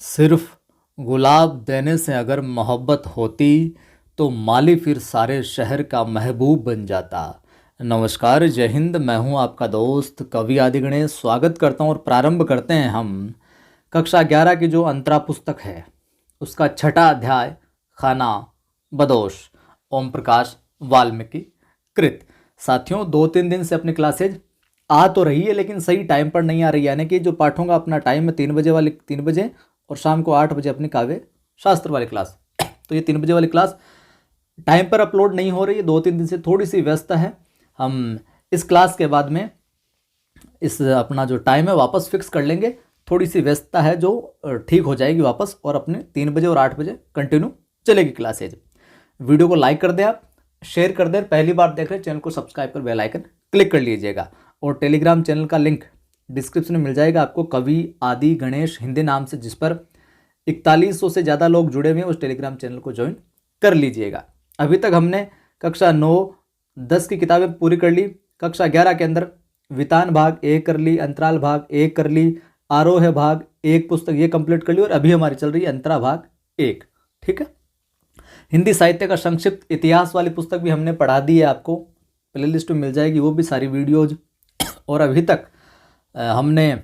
सिर्फ गुलाब देने से अगर मोहब्बत होती तो माली फिर सारे शहर का महबूब बन जाता। नमस्कार, जय हिंद। मैं हूं आपका दोस्त कवि आदि गणेश। स्वागत करता हूं और प्रारंभ करते हैं हम कक्षा 11 की जो अंतरा पुस्तक है उसका छठा अध्याय खाना बदोश, ओम प्रकाश वाल्मीकि कृत। साथियों, 2-3 दिन से अपनी क्लासेज आ तो रही है लेकिन सही टाइम पर नहीं आ रही, यानी कि जो पाठों का अपना टाइम है 3 बजे और शाम को 8 बजे अपनी काव्य शास्त्र वाली क्लास। तो ये 3 बजे वाली क्लास टाइम पर अपलोड नहीं हो रही है, 2-3 दिन से थोड़ी सी व्यस्त है। हम इस क्लास के बाद में इस अपना जो टाइम है वापस फिक्स कर लेंगे। थोड़ी सी व्यस्तता है जो ठीक हो जाएगी वापस, और अपने 3 बजे और 8 बजे कंटिन्यू चलेगी क्लासेज। वीडियो को लाइक कर दें, आप शेयर कर दें। पहली बार देख रहे हैं चैनल को सब्सक्राइब कर बेल आइकन क्लिक कर लीजिएगा, और टेलीग्राम चैनल का लिंक डिस्क्रिप्शन में मिल जाएगा आपको, कवि आदि गणेश हिंदी नाम से, जिस पर 4100 से ज़्यादा लोग जुड़े हुए हैं। उस टेलीग्राम चैनल को ज्वाइन कर लीजिएगा। अभी तक हमने कक्षा 9-10 की किताबें पूरी कर ली। कक्षा 11 के अंदर वितान भाग 1 कर ली, अंतराल भाग 1 कर ली, आरोह भाग 1 पुस्तक ये कंप्लीट कर ली, और अभी हमारी चल रही है अंतरा भाग 1। ठीक है। हिंदी साहित्य का संक्षिप्त इतिहास वाली पुस्तक भी हमने पढ़ा दी है, आपको प्लेलिस्ट में मिल जाएगी वो भी सारी वीडियोज। और अभी तक हमने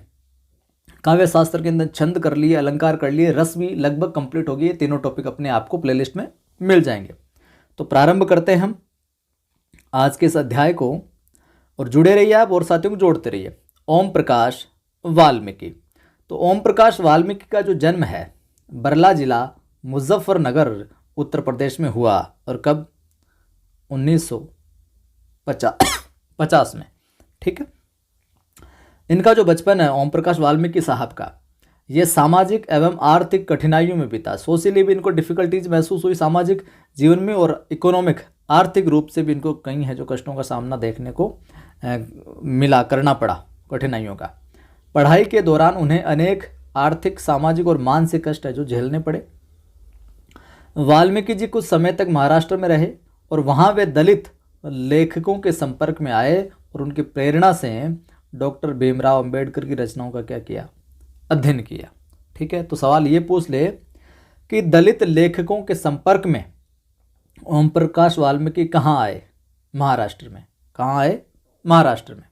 काव्य शास्त्र के अंदर छंद कर लिए, अलंकार कर लिए, रस भी लगभग कंप्लीट हो गई। तीनों टॉपिक अपने आपको प्लेलिस्ट में मिल जाएंगे। तो प्रारंभ करते हैं हम आज के इस अध्याय को, और जुड़े रहिए आप और साथियों को जोड़ते रहिए। ओम प्रकाश वाल्मीकि। तो ओम प्रकाश वाल्मीकि का जो जन्म है बरला जिला मुजफ्फरनगर उत्तर प्रदेश में हुआ, और कब? 1950 में। ठीक है। इनका जो बचपन है ओम प्रकाश वाल्मीकि साहब का, ये सामाजिक एवं आर्थिक कठिनाइयों में बीता। सोशली भी इनको डिफिकल्टीज महसूस हुई सामाजिक जीवन में, और इकोनॉमिक आर्थिक रूप से भी इनको कई है जो कष्टों का सामना देखने को मिला, करना पड़ा, कठिनाइयों का। पढ़ाई के दौरान उन्हें अनेक आर्थिक, सामाजिक और मानसिक कष्ट है जो झेलने पड़े। वाल्मीकि जी कुछ समय तक महाराष्ट्र में रहे, और वहाँ वे दलित लेखकों के संपर्क में आए, और उनकी प्रेरणा से डॉक्टर भीमराव अंबेडकर की रचनाओं का क्या किया? अध्ययन किया। ठीक है। तो सवाल ये पूछ ले कि दलित लेखकों के संपर्क में ओम प्रकाश वाल्मीकि कहाँ आए? महाराष्ट्र में। कहाँ आए? महाराष्ट्र में।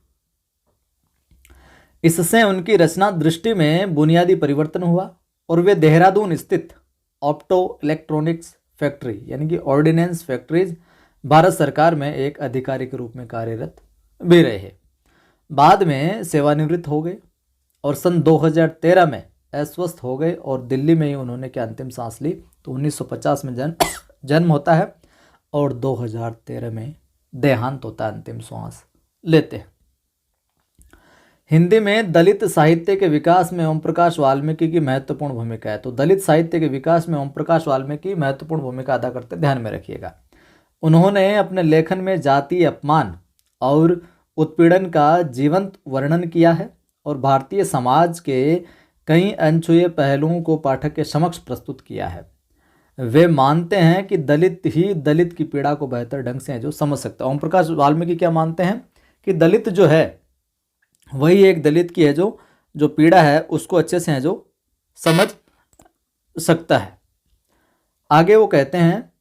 इससे उनकी रचना दृष्टि में बुनियादी परिवर्तन हुआ, और वे देहरादून स्थित ऑप्टो इलेक्ट्रॉनिक्स फैक्ट्री यानी कि ऑर्डिनेंस फैक्ट्रीज भारत सरकार में एक अधिकारी के रूप में कार्यरत भी रहे। बाद में सेवानिवृत्त हो गए, और सन 2013 में अस्वस्थ हो गए, और दिल्ली में ही उन्होंने क्या अंतिम सांस ली। तो 1950 में जन्म होता है, और 2013 में देहांत होता है, अंतिम सांस लेते हैं। हिंदी में दलित साहित्य के विकास में ओम प्रकाश वाल्मीकि की महत्वपूर्ण भूमिका है। तो दलित साहित्य के विकास में ओम प्रकाश वाल्मीकि महत्वपूर्ण भूमिका अदा करते, ध्यान में रखिएगा। उन्होंने अपने लेखन में जातीय अपमान और उत्पीड़न का जीवंत वर्णन किया है, और भारतीय समाज के कई अनछुए पहलुओं को पाठक के समक्ष प्रस्तुत किया है। वे मानते हैं कि दलित ही दलित की पीड़ा को बेहतर ढंग से है जो समझ सकता है। ओम प्रकाश वाल्मीकि क्या मानते हैं कि दलित जो है वही एक दलित की है जो पीड़ा है उसको अच्छे से है जो समझ सकता है। आगे वो कहते हैं,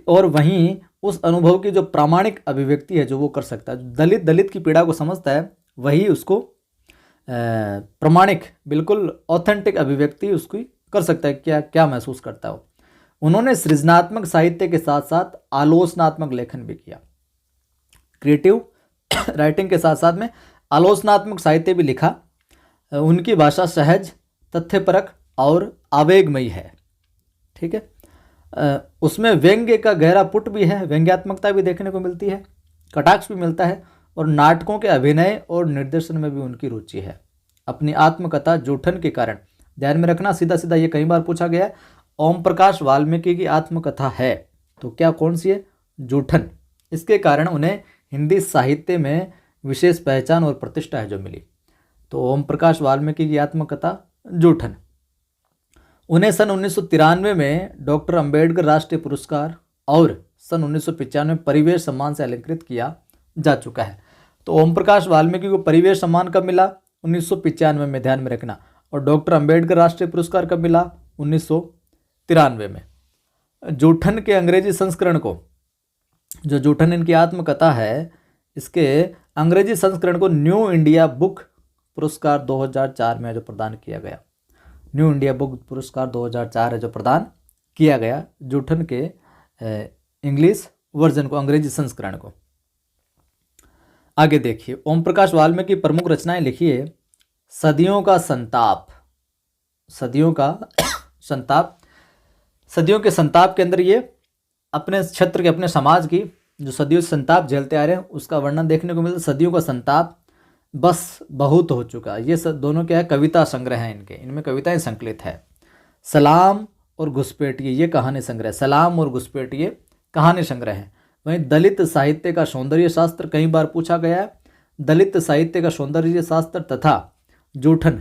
और वहीं उस अनुभव की जो प्रामाणिक अभिव्यक्ति है जो वो कर सकता है। दलित की पीड़ा को समझता है, वही उसको प्रामाणिक, बिल्कुल ऑथेंटिक अभिव्यक्ति उसकी कर सकता है, क्या महसूस करता है वो। उन्होंने सृजनात्मक साहित्य के साथ साथ आलोचनात्मक लेखन भी किया। क्रिएटिव राइटिंग के साथ साथ में आलोचनात्मक साहित्य भी लिखा। उनकी भाषा सहज, तथ्यपरक और आवेगमयी है। ठीक है। उसमें व्यंग्य का गहरा पुट भी है, व्यंग्यात्मकता भी देखने को मिलती है, कटाक्ष भी मिलता है, और नाटकों के अभिनय और निर्देशन में भी उनकी रुचि है। अपनी आत्मकथा जूठन के कारण, ध्यान में रखना, सीधा सीधा ये कई बार पूछा गया है, ओम प्रकाश वाल्मीकि की आत्मकथा है तो क्या, कौन सी है? जूठन। इसके कारण उन्हें हिंदी साहित्य में विशेष पहचान और प्रतिष्ठा है जो मिली। तो ओम प्रकाश वाल्मीकि की आत्मकथा जूठन। उन्हें सन 1993 में डॉक्टर अंबेडकर राष्ट्रीय पुरस्कार और सन 1995 परिवेश सम्मान से अलंकृत किया जा चुका है। तो ओम प्रकाश वाल्मीकि को परिवेश सम्मान कब मिला? 1995 में, ध्यान में रखना। और डॉक्टर अंबेडकर राष्ट्रीय पुरस्कार कब मिला? 1993 में। जूठन के अंग्रेजी संस्करण को, जो जूठन इनकी आत्मकथा है, इसके अंग्रेजी संस्करण को न्यू इंडिया बुक पुरस्कार 2004 में जो प्रदान किया गया, न्यू इंडिया बुक पुरस्कार 2004 है जो प्रदान किया गया जूठन के इंग्लिश वर्जन को, अंग्रेजी संस्करण को। आगे देखिए, ओम प्रकाश वाल्मीकि प्रमुख रचनाएं लिखिए। सदियों का संताप, सदियों का संताप, सदियों के संताप के अंदर ये अपने क्षेत्र के, अपने समाज की जो सदियों से संताप झेलते आ रहे हैं उसका वर्णन देखने को मिलता है। सदियों का संताप, बस बहुत हो चुका, ये सब दोनों क्या है? कविता संग्रह है इनके, इनमें कविताएं संकलित है। सलाम और घुसपैठिए ये कहानी संग्रह, सलाम और घुसपैठिए कहानी संग्रह है। वहीं दलित साहित्य का सौंदर्य शास्त्र कई बार पूछा गया है। दलित साहित्य का सौंदर्य शास्त्र तथा जूठन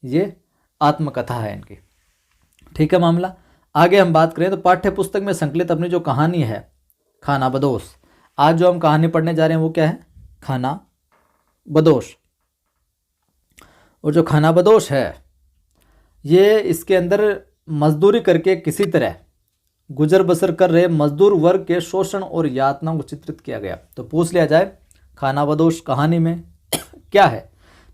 ये आत्मकथा है इनकी। ठीक है मामला। आगे हम बात करें तो पाठ्य पुस्तक में संकलित अपनी जो कहानी है खाना बदोश, आज जो हम कहानी पढ़ने जा रहे हैं वो क्या है? खाना बदोश। और जो खाना बदोश है ये, इसके अंदर मजदूरी करके किसी तरह गुजर बसर कर रहे मजदूर वर्ग के शोषण और यातनाओं को चित्रित किया गया। तो पूछ लिया जाए खाना बदोश कहानी में क्या है,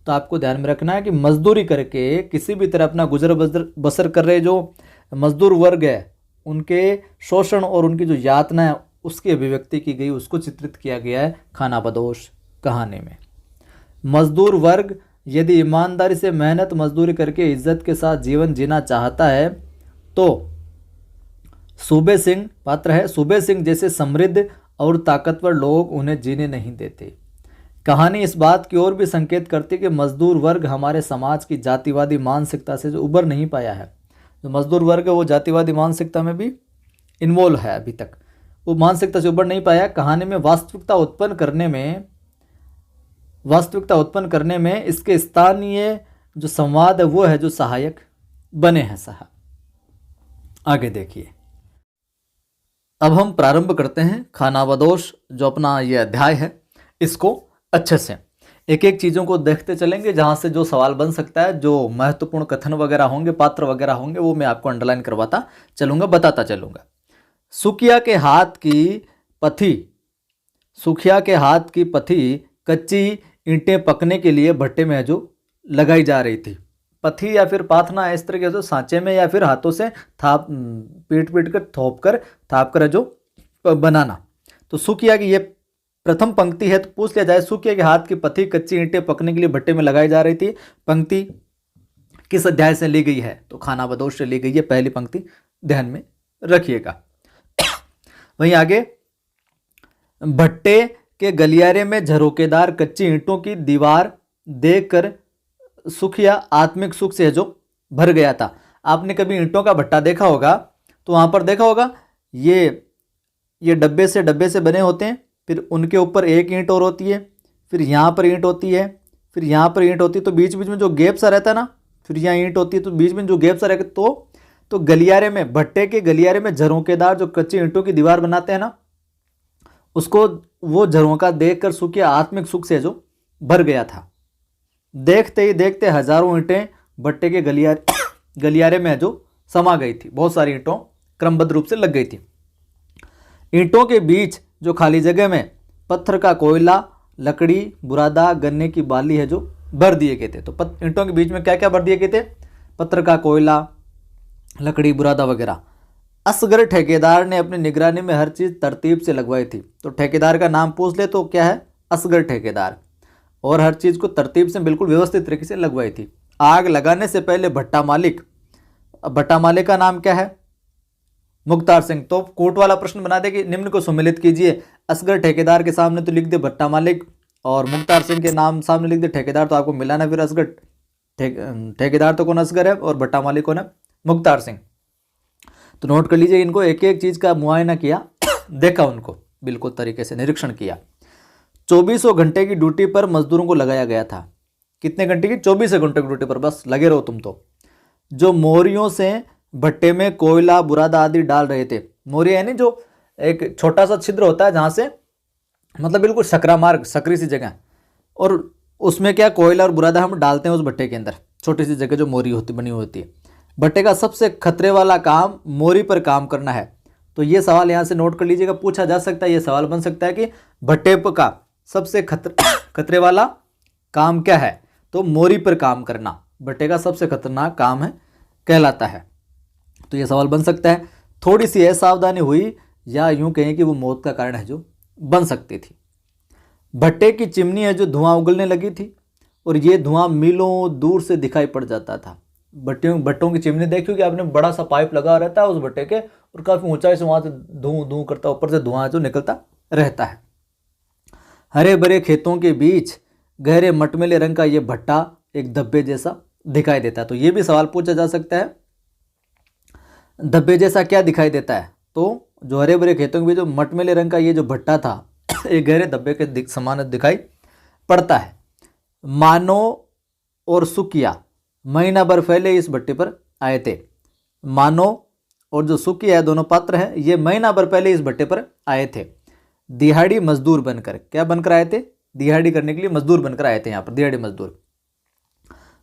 तो आपको ध्यान में रखना है कि मजदूरी करके किसी भी तरह अपना गुजर बसर कर रहे जो मजदूर वर्ग है उनके शोषण और उनकी जो यातना है उसकी अभिव्यक्ति की गई, उसको चित्रित किया गया है खाना बदोश कहानी में। मजदूर वर्ग यदि ईमानदारी से मेहनत मजदूरी करके इज्जत के साथ जीवन जीना चाहता है तो सूबे सिंह पात्र है, सूबे सिंह जैसे समृद्ध और ताकतवर लोग उन्हें जीने नहीं देते। कहानी इस बात की ओर भी संकेत करती है कि मजदूर वर्ग हमारे समाज की जातिवादी मानसिकता से जो उबर नहीं पाया है, जो मजदूर वर्ग है वो जातिवादी मानसिकता में भी इन्वॉल्व है, अभी तक वो मानसिकता से उबर नहीं पाया। कहानी में वास्तविकता उत्पन्न करने में इसके स्थानीय जो संवाद है वो है जो सहायक बने हैं साहब। आगे देखिए, अब हम प्रारंभ करते हैं खाना बदोश जो अपना ये अध्याय है इसको अच्छे से एक एक चीज़ों को देखते चलेंगे, जहाँ से जो सवाल बन सकता है, जो महत्वपूर्ण कथन वगैरह होंगे, पात्र वगैरह होंगे, वो मैं आपको अंडरलाइन करवाता चलूँगा, बताता चलूँगा। सुखिया के हाथ की पथी कच्ची ईंटें पकने के लिए भट्टे में जो लगाई जा रही थी। पथी या फिर पाथना इस तरह के जो सांचे में या फिर हाथों से पीट कर थाप कर जो बनाना। तो सुखिया की ये प्रथम पंक्ति है। तो पूछ लिया जाए सुखिया के हाथ की पथी कच्ची ईंटें पकने के लिए भट्टे में लगाई जा रही थी, पंक्ति किस अध्याय से ली गई है? तो खाना बदोश से ली गई है, पहली पंक्ति ध्यान में रखिएगा। वहीं आगे, भट्टे के गलियारे में झरोकेदार कच्ची ईंटों की दीवार देखकर सुखिया आत्मिक सुख से जो भर गया था। आपने कभी ईंटों का भट्टा देखा होगा तो वहां पर देखा होगा ये डब्बे से बने होते हैं, फिर उनके ऊपर एक ईंट और होती है, फिर यहाँ पर ईंट होती है, फिर यहाँ पर ईंट होती है, तो बीच बीच में जो गैप सा रहता है ना, फिर यहाँ ईंट होती है तो बीच में जो गैप सा रहता है, तो गलियारे में, भट्टे के गलियारे में झरोकेदार जो कच्ची ईंटों की दीवार बनाते हैं ना, उसको वो झरोका देखकर सुखिया आत्मिक सुख से जो भर गया था। देखते ही देखते हजारों ईंटें भट्टे के गलियारे में जो समा गई थी, बहुत सारी ईंटों क्रमबद्ध रूप से लग गई थी। ईंटों के बीच जो खाली जगह में पत्थर का कोयला, लकड़ी, बुरादा, गन्ने की बाली है जो भर दिए गए थे। तो ईंटों के बीच में क्या क्या भर दिए गए थे? पत्थर का कोयला, लकड़ी, बुरादा वगैरह। असगर ठेकेदार ने अपनी निगरानी में हर चीज़ तरतीब से लगवाई थी। तो ठेकेदार का नाम पूछ ले तो क्या है? असगर ठेकेदार। और हर चीज़ को तरतीब से बिल्कुल व्यवस्थित तरीके से लगवाई थी। आग लगाने से पहले भट्टा मालिक का नाम क्या है? मुख्तार सिंह। तो कोर्ट वाला प्रश्न बना दे कि निम्न को सम्मिलित कीजिए। असगर ठेकेदार के सामने तो लिख दे भट्टा मालिक, और मुख्तार सिंह के नाम सामने लिख दे ठेकेदार, तो आपको मिला ना फिर असगर ठेकेदार तो कौन असगर है और भट्टा मालिक कौन है? मुख्तार सिंह। तो नोट कर लीजिए, इनको एक एक चीज़ का मुआयना किया, देखा, उनको बिल्कुल तरीके से निरीक्षण किया। 2400 घंटे की ड्यूटी पर मजदूरों को लगाया गया था। कितने घंटे की? 24 घंटे की ड्यूटी पर, बस लगे रहो तुम तो। जो मोरियों से भट्टे में कोयला, बुरादा आदि डाल रहे थे। मोरिया यानी जो एक छोटा सा छिद्र होता है जहाँ से मतलब बिल्कुल सकरी सी जगह, और उसमें क्या कोयला और बुरादा हम डालते हैं उस भट्टे के अंदर। छोटी सी जगह जो मोरी होती बनी हुई होती है। भट्टे का सबसे खतरे वाला काम मोरी पर काम करना है। तो ये सवाल यहाँ से नोट कर लीजिएगा, पूछा जा सकता है, ये सवाल बन सकता है कि भट्टे का सबसे खतरे वाला काम क्या है, तो मोरी पर काम करना भट्टे का सबसे खतरनाक काम है कहलाता है। तो ये सवाल बन सकता है। थोड़ी सी असावधानी हुई या यूं कहें कि वो मौत का कारण है जो बन सकती थी। भट्टे की चिमनी है जो धुआं उगलने लगी थी और ये धुआं मीलों दूर से दिखाई पड़ जाता था। भट्टों की चिमनी देखी कि आपने, बड़ा सा पाइप लगा रहता है उस भट्टे के और काफ़ी ऊंचाई से वहाँ से धूं धूं करता, ऊपर से धुआं जो निकलता रहता है। हरे भरे खेतों के बीच गहरे मटमैले रंग का ये भट्टा एक धब्बे जैसा दिखाई देता है। तो ये भी सवाल पूछा जा सकता है, धब्बे जैसा क्या दिखाई देता है, तो जो हरे भरे खेतों के बीच जो मटमैले रंग का ये जो भट्टा था एक गहरे धब्बे के समान दिखाई पड़ता है। मानो और सुकिया महीना भर पहले इस भट्टे पर आए थे। मानो और जो सुकिया है, दोनों पात्र हैं, ये महीना भर पहले इस भट्टे पर आए थे दिहाड़ी मजदूर बनकर। क्या बनकर आए थे? दिहाड़ी करने के लिए मजदूर बनकर आए थे यहाँ पर, दिहाड़ी मजदूर।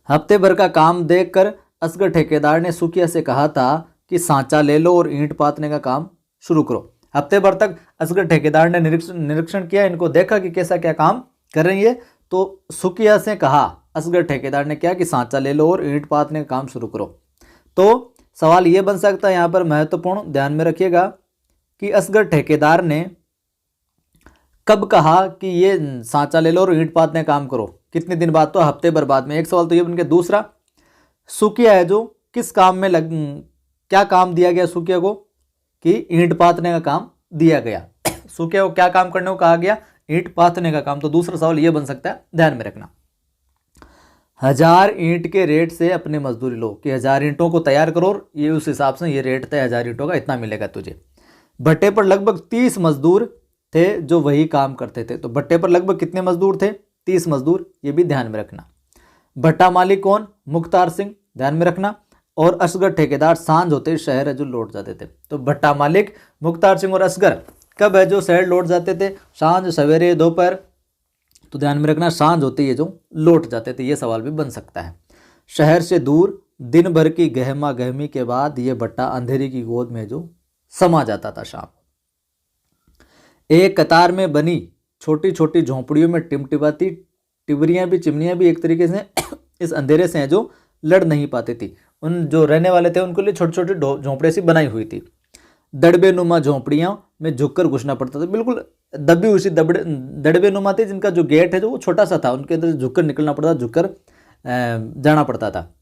हफ्ते भर का काम देखकर असगर ठेकेदार ने सुकिया से कहा था कि सांचा ले लो और ईंट पातने का काम शुरू करो। हफ्ते भर तक असगर ठेकेदार ने निरीक्षण किया, इनको देखा कि कैसा क्या काम कर रही है। तो सुकिया से कहा, असगर ठेकेदार ने क्या कि सांचा ले लो और ईंट पातने का काम शुरू करो। तो सवाल ये बन सकता है यहाँ पर, महत्वपूर्ण ध्यान में रखिएगा कि असगर ठेकेदार ने कब कहा कि ये सांचा ले लो और ईंट पातने का काम करो, कितने दिन बाद? तो हफ्ते भर बाद में। एक सवाल तो ये बन गया। दूसरा, सुकिया है जो किस काम में क्या काम दिया गया सुकिया को कि ईंट पातने का काम दिया गया। सुकिया को क्या काम करने को कहा गया? ईंट पातने का काम। तो दूसरा सवाल ये बन सकता है, ध्यान में रखना। 1000 ईंट के रेट से अपनी मजदूरी लो कि 1000 ईंटों को तैयार करो, ये उस हिसाब से ये रेट था 1000 ईंटों का, इतना मिलेगा तुझे। भट्टे पर लगभग 30 मजदूर थे जो वही काम करते थे। तो भट्टे पर लगभग कितने मजदूर थे? 30 मजदूर, ये भी ध्यान में रखना। भट्टा मालिक कौन? मुख्तार सिंह, ध्यान में रखना। और असगर ठेकेदार सांझ होते ही शहर है जो लौट जाते थे। तो भट्टा मालिक मुख्तार सिंह और असगर कब है जो शहर लौट जाते थे? सांझ, सवेरे, दोपहर। तो ध्यान में रखना, सांझ होते ही जो लौट जाते थे। ये सवाल भी बन सकता है। शहर से दूर दिन भर की गहमा गहमी के बाद ये भट्टा अंधेरी की गोद में जो समा जाता था शाम। एक कतार में बनी छोटी छोटी झोंपड़ियों में टिमटिमाती टिबरियां भी, चिमनियां भी एक तरीके से इस अंधेरे से जो लड़ नहीं पाती थी। उन जो रहने वाले थे उनके लिए छोटे छोटे झोंपड़े सी बनाई हुई थी। दड़बे नुमा झोंपड़ियां में झुककर घुसना पड़ता था, बिल्कुल दबी हुई सी दड़बे नुमा थी, जिनका जो गेट है जो वो छोटा सा था, उनके अंदर झुककर निकलना पड़ता था, झुककर जाना पड़ता था।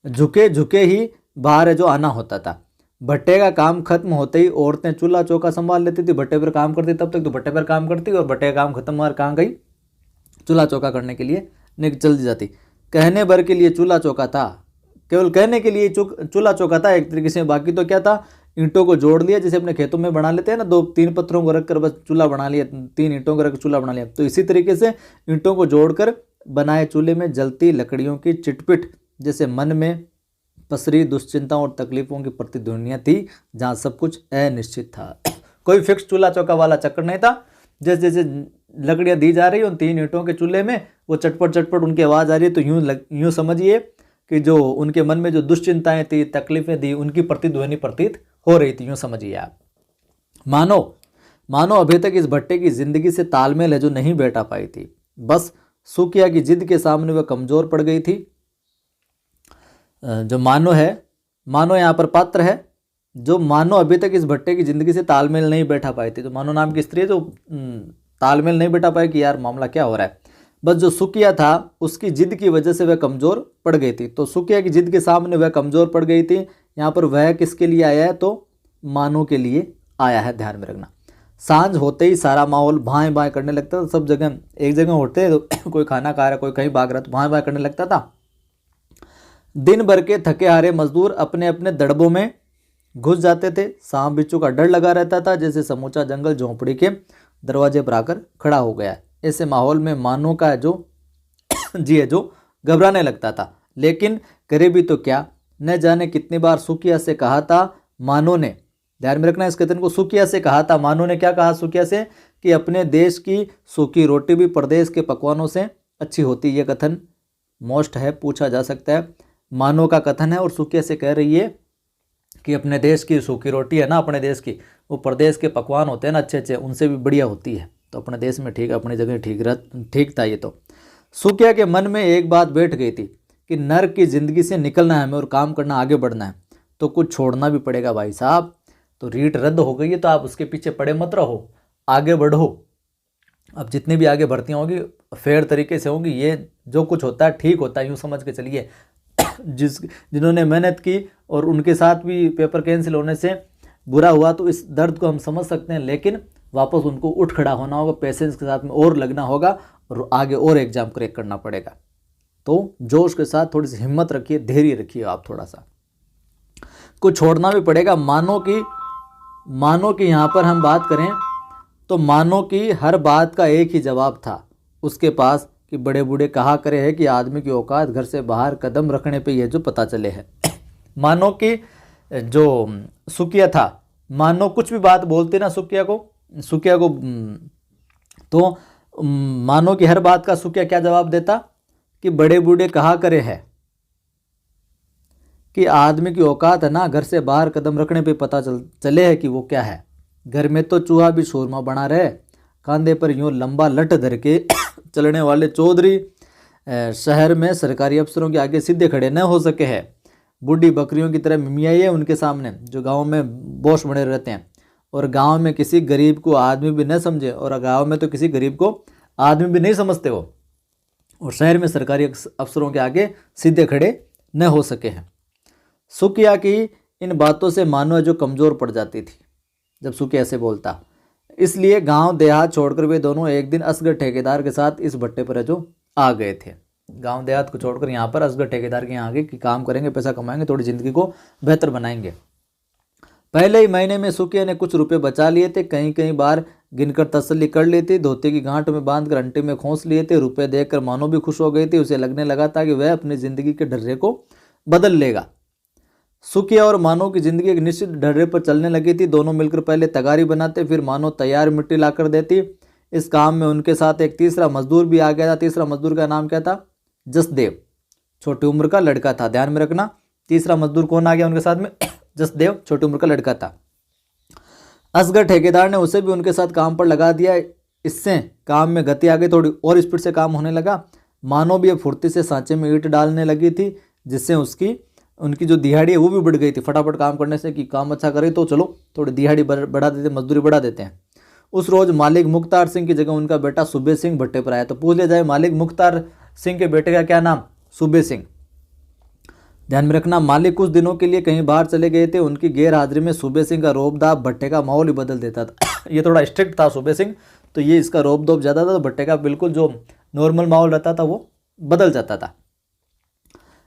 झुके झुके ही बाहर है जो आना होता था। भट्टे का काम खत्म होते ही औरतें चूल्हा चौका संभाल लेती थी, भट्टे पर काम करती, तब तक तो भट्टे पर काम करती और भट्टे का काम खत्म हुआ, कहाँ गई? चूल्हा चौका करने के लिए चल जाती। कहने भर के लिए चूल्हा चौका था, केवल कहने के लिए चूल्हा चौका था एक तरीके से। बाकी तो क्या था? ईंटों को जोड़ लिया, जैसे अपने खेतों में बना लेते हैं ना, 2-3 पत्थरों को रखकर बस चूल्हा बना लिया, 3 ईंटों को रखकर चूल्हा बना लिया। तो इसी तरीके से ईंटों को जोड़कर बनाए चूल्हे में जलती लकड़ियों की चिटपिट जैसे मन में पसरी दुश्चिंताओं और तकलीफों की प्रतिध्वनियां थी, जहाँ सब कुछ अनिश्चित था। कोई फिक्स चूल्हा चौका वाला चक्कर नहीं था। जैसे जैसे लकड़ियाँ दी जा रही उन 3 ईंटों के चूल्हे में, वो चटपट चटपट उनकी आवाज़ आ रही है, तो यूँ समझिए कि जो उनके मन में जो दुश्चिंताएं थी, तकलीफें थी, उनकी प्रतिध्वनि प्रतीत हो रही थी, यूँ समझिए आप। मानो अभी तक इस भट्टे की जिंदगी से तालमेल है जो नहीं बैठा पाई थी। बस सुकिया की जिद के सामने वह कमजोर पड़ गई थी। जो मानो है, मानो यहाँ पर पात्र है, जो मानो अभी तक इस भट्टे की जिंदगी से तालमेल नहीं बैठा पाई थी। तो मानो नाम की स्त्री है जो तालमेल नहीं बैठा पाई कि यार मामला क्या हो रहा है। बस जो सुकिया था उसकी जिद की वजह से वह कमज़ोर पड़ गई थी। तो सुकिया की जिद के सामने वह कमज़ोर पड़ गई थी। यहाँ पर वह किसके लिए आया है? तो मानो के लिए आया है, ध्यान में रखना। सांझ होते ही सारा माहौल भाएं भाएं करने लगता था। सब जगह एक जगह होते तो कोई खाना खा रहा, कोई कहीं भाग रहा, तो भाएं भाएं करने लगता था। दिन भर के थके हारे मजदूर अपने अपने दड़बों में घुस जाते थे। सांप बिच्छू का डर लगा रहता था, जैसे समूचा जंगल झोंपड़ी के दरवाजे पर आकर खड़ा हो गया। ऐसे माहौल में मानो का जो घबराने लगता था, लेकिन करे भी तो क्या। न जाने कितनी बार सुकिया से कहा था मानो ने, ध्यान में रखना इस कथन को, सुकिया से कहा था। मानो ने क्या कहा सुकिया से? कि अपने देश की सूखी रोटी भी प्रदेश के पकवानों से अच्छी होती। यह कथन मोस्ट है, पूछा जा सकता है। मानो का कथन है और सुकिया से कह रही है कि अपने देश की सूखी रोटी है ना, अपने देश की, वो प्रदेश के पकवान होते हैं ना अच्छे अच्छे, उनसे भी बढ़िया होती है। तो अपने देश में ठीक, अपनी जगह ठीक था ये। तो सुकिया के मन में एक बात बैठ गई थी कि नर्क की ज़िंदगी से निकलना है हमें और काम करना, आगे बढ़ना है, तो कुछ छोड़ना भी पड़ेगा भाई साहब। तो रीट रद्द हो गई है तो आप उसके पीछे पड़े मत रहो, आगे बढ़ो। अब जितनी भी आगे भर्तियाँ होंगी फेयर तरीके से होंगी, ये जो कुछ होता है ठीक होता है, यूँ समझ के चलिए। जिन्होंने मेहनत की और उनके साथ भी पेपर कैंसिल होने से बुरा हुआ तो इस दर्द को हम समझ सकते हैं, लेकिन वापस उनको उठ खड़ा होना होगा, पेशेंस के साथ में और लगना होगा और आगे और एग्जाम क्रैक करना पड़ेगा। तो जोश के साथ थोड़ी सी हिम्मत रखिए, धैर्य रखिए, आप थोड़ा सा कुछ छोड़ना भी पड़ेगा। मानो कि यहाँ पर हम बात करें तो मानो कि हर बात का एक ही जवाब था उसके पास कि बड़े बूढ़े कहा करे है कि आदमी की औकात घर से बाहर कदम रखने पे ये जो पता चले है। मानो कि जो सुकिया था, मानो कुछ भी बात बोलते ना सुकिया को तो मानो कि हर बात का सुकिया क्या जवाब देता कि बड़े बूढ़े कहा करे है कि आदमी की औकात है ना घर से बाहर कदम रखने पे पता चले है कि वो क्या है। घर में तो चूहा भी शोरमा बना रहे, कंधे पर यूं लंबा लट धर के चलने वाले चौधरी शहर में सरकारी अफसरों के आगे सीधे खड़े न हो सके है। बूढ़ी बकरियों की तरह मिमियाई है उनके सामने, जो गांव में बॉस बने रहते हैं और गांव में किसी गरीब को आदमी भी न समझे, और गांव में तो किसी गरीब को आदमी भी नहीं समझते वो, और शहर में सरकारी अफसरों के आगे सीधे खड़े न हो सके हैं। सुकिया की इन बातों से मानो जो कमज़ोर पड़ जाती थी जब सुकिया ऐसे बोलता, इसलिए गांव देहात छोड़कर वे दोनों एक दिन असगर ठेकेदार के साथ इस भट्टे पर जो आ गए थे। गांव देहात को छोड़कर यहाँ पर असगर ठेकेदार के यहाँ आगे कि काम करेंगे, पैसा कमाएंगे, थोड़ी ज़िंदगी को बेहतर बनाएंगे। पहले ही महीने में सुकिया ने कुछ रुपए बचा लिए थे, कई बार गिनकर तसल्ली कर ली थी, धोती की गांठ में बांधकर अंटे में खोस लिए थे। रुपए देखकर मानो भी खुश हो गई थी, उसे लगने लगा था कि वह अपनी ज़िंदगी के ढर्रे को बदल लेगा। सुकिया और मानो की जिंदगी एक निश्चित ढर्रे पर चलने लगी थी। दोनों मिलकर पहले तगारी बनाते, फिर मानो तैयार मिट्टी लाकर देती। इस काम में उनके साथ एक तीसरा मजदूर भी आ गया था। तीसरा मजदूर का नाम क्या था? जसदेव, छोटी उम्र का लड़का था, ध्यान में रखना। तीसरा मजदूर कौन आ गया उनके साथ में? जसदेव, छोटी उम्र का लड़का था। असगर ठेकेदार ने उसे भी उनके साथ काम पर लगा दिया। इससे काम में गति आ गई, थोड़ी और स्पीड से काम होने लगा। मानो भी फुर्ती से सांचे में ईंट डालने लगी थी, जिससे उनकी जो दिहाड़ी है वो भी बढ़ गई थी। फटाफट काम करने से कि काम अच्छा करे तो चलो थोड़ी दिहाड़ी बढ़ा देते, मजदूरी बढ़ा देते हैं। उस रोज मालिक मुख्तार सिंह की जगह उनका बेटा सूबे सिंह भट्टे पर आया। तो पूछ लिया जाए मालिक मुख्तार सिंह के बेटे का क्या नाम? सूबे सिंह। ध्यान में रखना, मालिक कुछ दिनों के लिए कहीं बाहर चले गए थे। उनकी गैर हाजिरी में सूबे सिंह का रोबदाब भट्टे का माहौल ही बदल देता था। ये थोड़ा स्ट्रिक्ट था सूबे सिंह, तो ये इसका रोबदोब ज़्यादा था, तो भट्टे का बिल्कुल जो नॉर्मल माहौल रहता था वो बदल जाता था।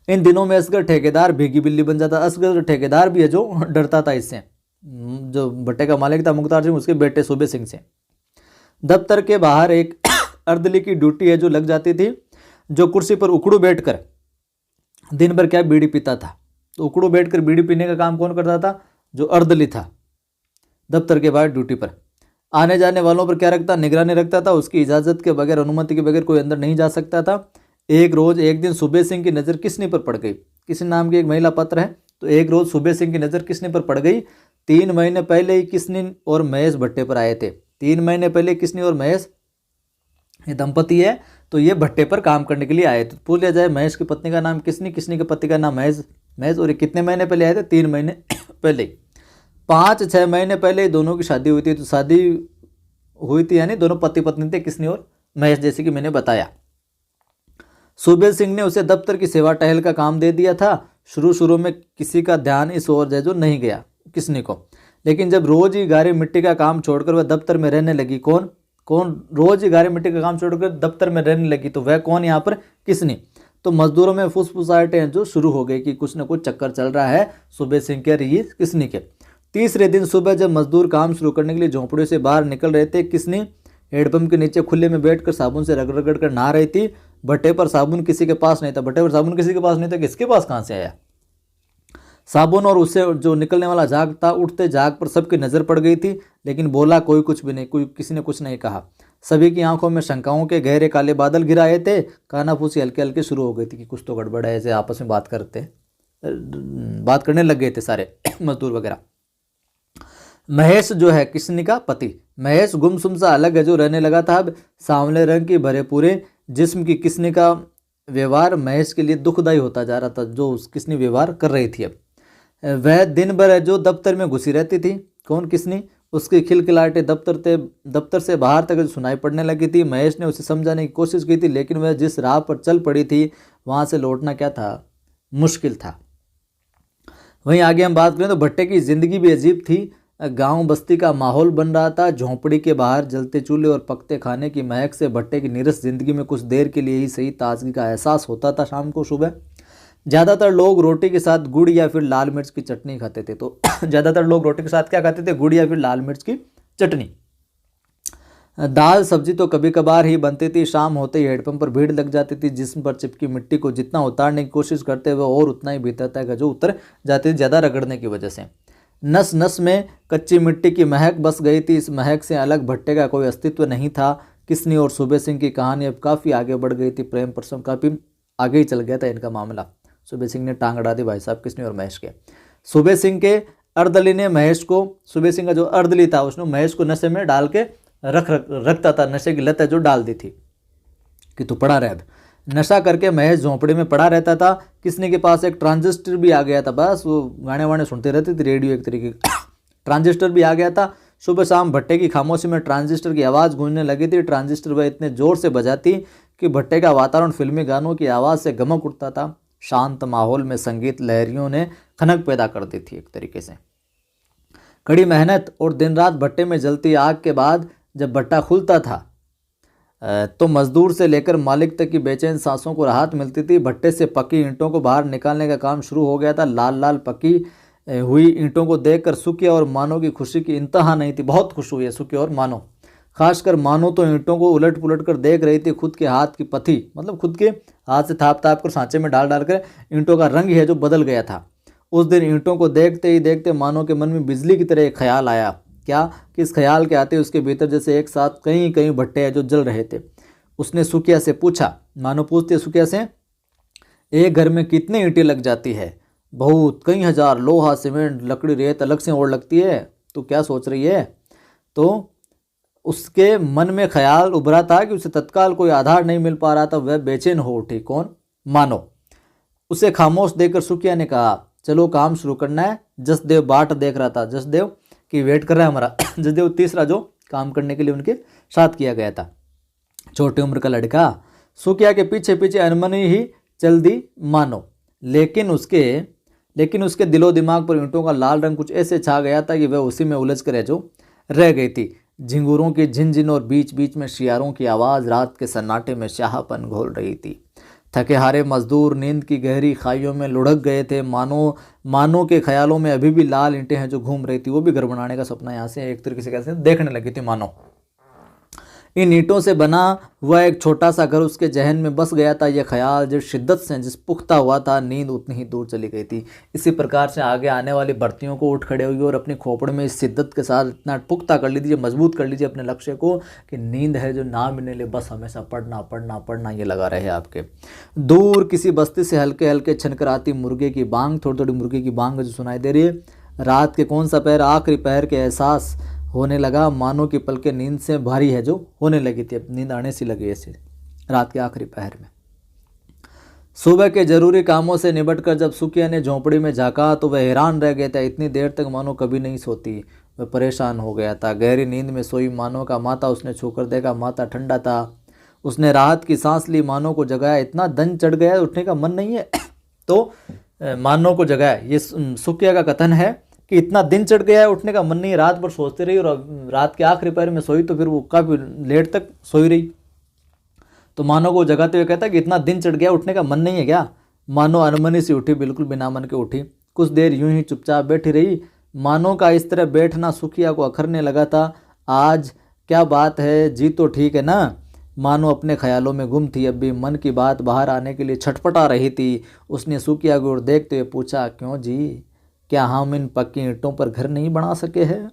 इन दिनों में असगर ठेकेदार भीगी बिल्ली बन जाता। असगर ठेकेदार भी है जो डरता था इससे, जो भट्टे का मालिक था मुख्तार सिंह, उसके बेटे सूबे सिंह से। दफ्तर के बाहर एक अर्दली की ड्यूटी है जो लग जाती थी, जो कुर्सी पर उकड़ू बैठकर दिन भर क्या बीड़ी पीता था। तो उकड़ू बैठकर बीड़ी पीने का काम कौन करता था? जो अर्दली था। दफ्तर के बाहर ड्यूटी पर आने जाने वालों पर क्या रखता? निगरानी रखता था। उसकी इजाज़त के बगैर, अनुमति के बगैर कोई अंदर नहीं जा सकता था। एक दिन सूबे सिंह की नज़र किसने पर पड़ गई? किसी नाम की एक महिला पत्र है, तो एक रोज़ सूबे सिंह की नज़र किसने पर पड़ गई? 3 महीने पहले ही किसनी और महेश भट्टे पर आए थे। 3 महीने पहले किसनी और महेश, ये दंपति है, तो ये भट्टे पर काम करने के लिए आए थे। पूछ लिया जाए महेश की पत्नी का नाम किसनी, किसनी के पति का नाम महेश। और ये कितने महीने पहले आए थे? 3 महीने पहले। 5-6 महीने पहले दोनों की शादी हुई थी। तो शादी हुई थी यानी दोनों पति पत्नी थे, किसनी और महेश, जैसे कि मैंने बताया। सूबे सिंह ने उसे दफ्तर की सेवा टहल का काम दे दिया था। शुरू में किसी का ध्यान इस ओर जो नहीं गया किसने को, लेकिन जब रोज ही गारे मिट्टी का काम छोड़कर वह दफ्तर में रहने लगी, कौन रोज ही गारे मिट्टी का काम छोड़कर दफ्तर में रहने लगी, तो वह कौन यहाँ पर? किसने? तो मजदूरों में फुसफुसाहटें जो शुरू हो गई कि कुछ न कुछ चक्कर चल रहा है सूबे सिंह के रही किसने के। तीसरे दिन सुबह जब मजदूर काम शुरू करने के लिए झोंपड़ियों से बाहर निकल रहे थे, किसने हेडपंप के नीचे खुले में बैठकर साबुन से रगड़ कर नहा रही थी। भट्टे पर साबुन किसी के पास नहीं था। भट्टे पर साबुन किसी के पास नहीं था, किसके पास कहाँ से आया? साबुन और उससे जो निकलने वाला झाग था, उठते झाग पर सबकी नज़र पड़ गई थी, लेकिन बोला कोई कुछ भी नहीं, कोई किसी ने कुछ नहीं कहा। सभी की आंखों में शंकाओं के गहरे काले बादल गिराए थे। कानाफूसी हल्के हल्के शुरू हो गई थी कि कुछ तो गड़बड़ है, ऐसे आपस में बात करने लग गए थे सारे मजदूर वगैरह। महेश जो है किसनी का पति, महेश गुमसुम सा अलग है जो रहने लगा था। अब सांवले रंग की भरे पूरे जिस्म की किसनी का व्यवहार महेश के लिए दुखदायी होता जा रहा था, जो किसनी व्यवहार कर रही थी। अब वह दिन भर जो दफ्तर में घुसी रहती थी। कौन, किसनी? उसकी खिलखिलाहटें दफ्तर से बाहर तक सुनाई पड़ने लगी थी। महेश ने उसे समझाने की कोशिश की थी, लेकिन वह जिस राह पर चल पड़ी थी वहां से लौटना क्या था, मुश्किल था। वहीं आगे हम बात करें तो भट्टे की जिंदगी भी अजीब थी। गांव बस्ती का माहौल बन रहा था। झोंपड़ी के बाहर जलते चूल्हे और पकते खाने की महक से भट्टे की नीरस जिंदगी में कुछ देर के लिए ही सही ताजगी का एहसास होता था। शाम को, सुबह ज़्यादातर लोग रोटी के साथ गुड़ या फिर लाल मिर्च की चटनी खाते थे। तो ज़्यादातर लोग रोटी के साथ क्या खाते थे? गुड़ या फिर लाल मिर्च की चटनी। दाल सब्जी तो कभी कभार ही बनती थी। शाम होते ही हेडपंप पर भीड़ लग जाती थी। जिस्म पर चिपकी मिट्टी को जितना उतारने की कोशिश करते हुए और उतना ही भीतर तक जो उतर जाती थी, ज़्यादा रगड़ने की वजह से। नस नस में कच्ची मिट्टी की महक बस गई थी। इस महक से अलग भट्टे का कोई अस्तित्व नहीं था। किसनी और सूबे सिंह की कहानी अब काफ़ी आगे बढ़ गई थी। प्रेम प्रसंग काफ़ी आगे ही चल गया था इनका मामला। सूबे सिंह ने टांग अड़ा दी भाई साहब किसने और महेश के। सूबे सिंह के अर्दली ने महेश को, सूबे सिंह का जो अर्दली था उसने महेश को नशे में डाल के रखता था। नशे की लत है जो डाल दी थी कि तू पड़ा रह। नशा करके महेश झोंपड़ी में पड़ा रहता था। किसने के पास एक ट्रांजिस्टर भी आ गया था, बस वो गाने वाने सुनते रहते थे, रेडियो एक तरीके का ट्रांजिस्टर भी आ गया था। सुबह शाम भट्टे की खामोशी में ट्रांजिस्टर की आवाज़ गूंजने लगी थी। ट्रांजिस्टर वह इतने जोर से बजाती कि भट्टे का वातावरण फिल्मी गानों की आवाज़ से गमक उठता था। शांत माहौल में संगीत लहरियों ने खनक पैदा कर दी थी एक तरीके से। कड़ी मेहनत और दिन रात भट्टे में जलती आग के बाद जब भट्टा खुलता था तो मजदूर से लेकर मालिक तक की बेचैन सांसों को राहत मिलती थी। भट्टे से पकी ईंटों को बाहर निकालने का काम शुरू हो गया था। लाल लाल पकी हुई ईंटों को देखकर सुखिया और मानो की खुशी की इंतहा नहीं थी। बहुत खुश हुई है सुखिया और मानो, खासकर मानो तो ईंटों को उलट पुलट कर देख रही थी। खुद के हाथ की पथी, मतलब खुद के हाथ से थाप थाप कर सांचे में डाल डाल कर ईंटों का रंग है जो बदल गया था। उस दिन ईंटों को देखते ही देखते मानो के मन में बिजली की तरह एक ख्याल आया। क्या? कि इस ख्याल के आते उसके भीतर जैसे एक साथ कई कई भट्टे हैं जो जल रहे थे। उसने सुखिया से पूछा, मानो पूछती है सुखिया से, एक घर में कितनी ईंटें लग जाती है? बहुत, कई हजार। लोहा सीमेंट लकड़ी रेत अलग से और लगती है। तो क्या सोच रही है? तो उसके मन में ख्याल उभरा था कि उसे तत्काल कोई आधार नहीं मिल पा रहा था। वह बेचैन हो उठी। कौन? मानो। उसे खामोश देखकर सुखिया ने कहा, चलो काम शुरू करना है। जसदेव बाट देख रहा था, जसदेव की वेट कर रहा है हमारा। जसदेव तीसरा जो काम करने के लिए उनके साथ किया गया था, छोटी उम्र का लड़का। सुखिया के पीछे पीछे अनमनी ही चल दी मानो, लेकिन उसके दिलो दिमाग पर ईंटों का लाल रंग कुछ ऐसे छा गया था कि वह उसी में उलझ कर जो रह गई थी। झिंगुरों की झिनझिन और बीच बीच में शियारों की आवाज़ रात के सन्नाटे में स्याहपन घोल रही थी। थके हारे मजदूर नींद की गहरी खाइयों में लुढ़क गए थे। मानो के ख्यालों में अभी भी लाल ईंटें हैं जो घूम रही थी। वो भी घर बनाने का सपना यहाँ से एक तरीके से कैसे देखने लगी थी मानो। इन ईंटों से बना हुआ एक छोटा सा घर उसके जहन में बस गया था। यह ख्याल जिस शिद्दत से जिस पुख्ता हुआ था, नींद उतनी ही दूर चली गई थी। इसी प्रकार से आगे आने वाली भर्तियों को उठ खड़े हुई और अपनी खोपड़ में इस शिद्दत के साथ इतना पुख्ता कर लीजिए, मजबूत कर लीजिए अपने लक्ष्य को कि नींद है जो ना मिलने ले, बस हमेशा पढ़ना पढ़ना पढ़ना ये लगा रहे आपके। दूर किसी बस्ती से हल्के हल्के छनकर आती मुर्गे की बांग, थोड़ी थोड़ी मुर्गे की बांग जो सुनाई दे रही है। रात के कौन सा पहर, आखिरी पहर के एहसास होने लगा। मानो की पलकें नींद से भारी है जो होने लगी थी। अब नींद आने सी लगी ऐसे रात के आखिरी पहर में। सुबह के जरूरी कामों से निपटकर जब सुखिया ने झोंपड़ी में झांका तो वह हैरान रह गया था। इतनी देर तक मानो कभी नहीं सोती। वह परेशान हो गया था। गहरी नींद में सोई मानो का माथा उसने छूकर देखा, माथा ठंडा था। उसने राहत की सांस ली, मानो को जगाया। इतना दन चढ़ गया उठने का मन नहीं है तो मानो को जगाया। ये सुखिया का कथन है कि इतना दिन चढ़ गया है, उठने का मन नहीं। रात भर सोचती रही और रात के आखिरी पहर में सोई तो फिर वो काफ़ी लेट तक सोई रही। तो मानो को जगाते हुए कहता कि इतना दिन चढ़ गया, उठने का मन नहीं है क्या? मानो अनमनी सी उठी, बिल्कुल बिना मन के उठी। कुछ देर यूं ही चुपचाप बैठी रही। मानो का इस तरह बैठना सुखिया को अखरने लगा था। आज क्या बात है, जी तो ठीक है ना? मानो अपने ख्यालों में गुम थी। अब भी मन की बात बाहर आने के लिए छटपटा रही थी। उसने सुखिया की ओर देखते हुए पूछा, क्यों जी? क्या हम इन पक्की ईंटों पर घर नहीं बना सके हैं?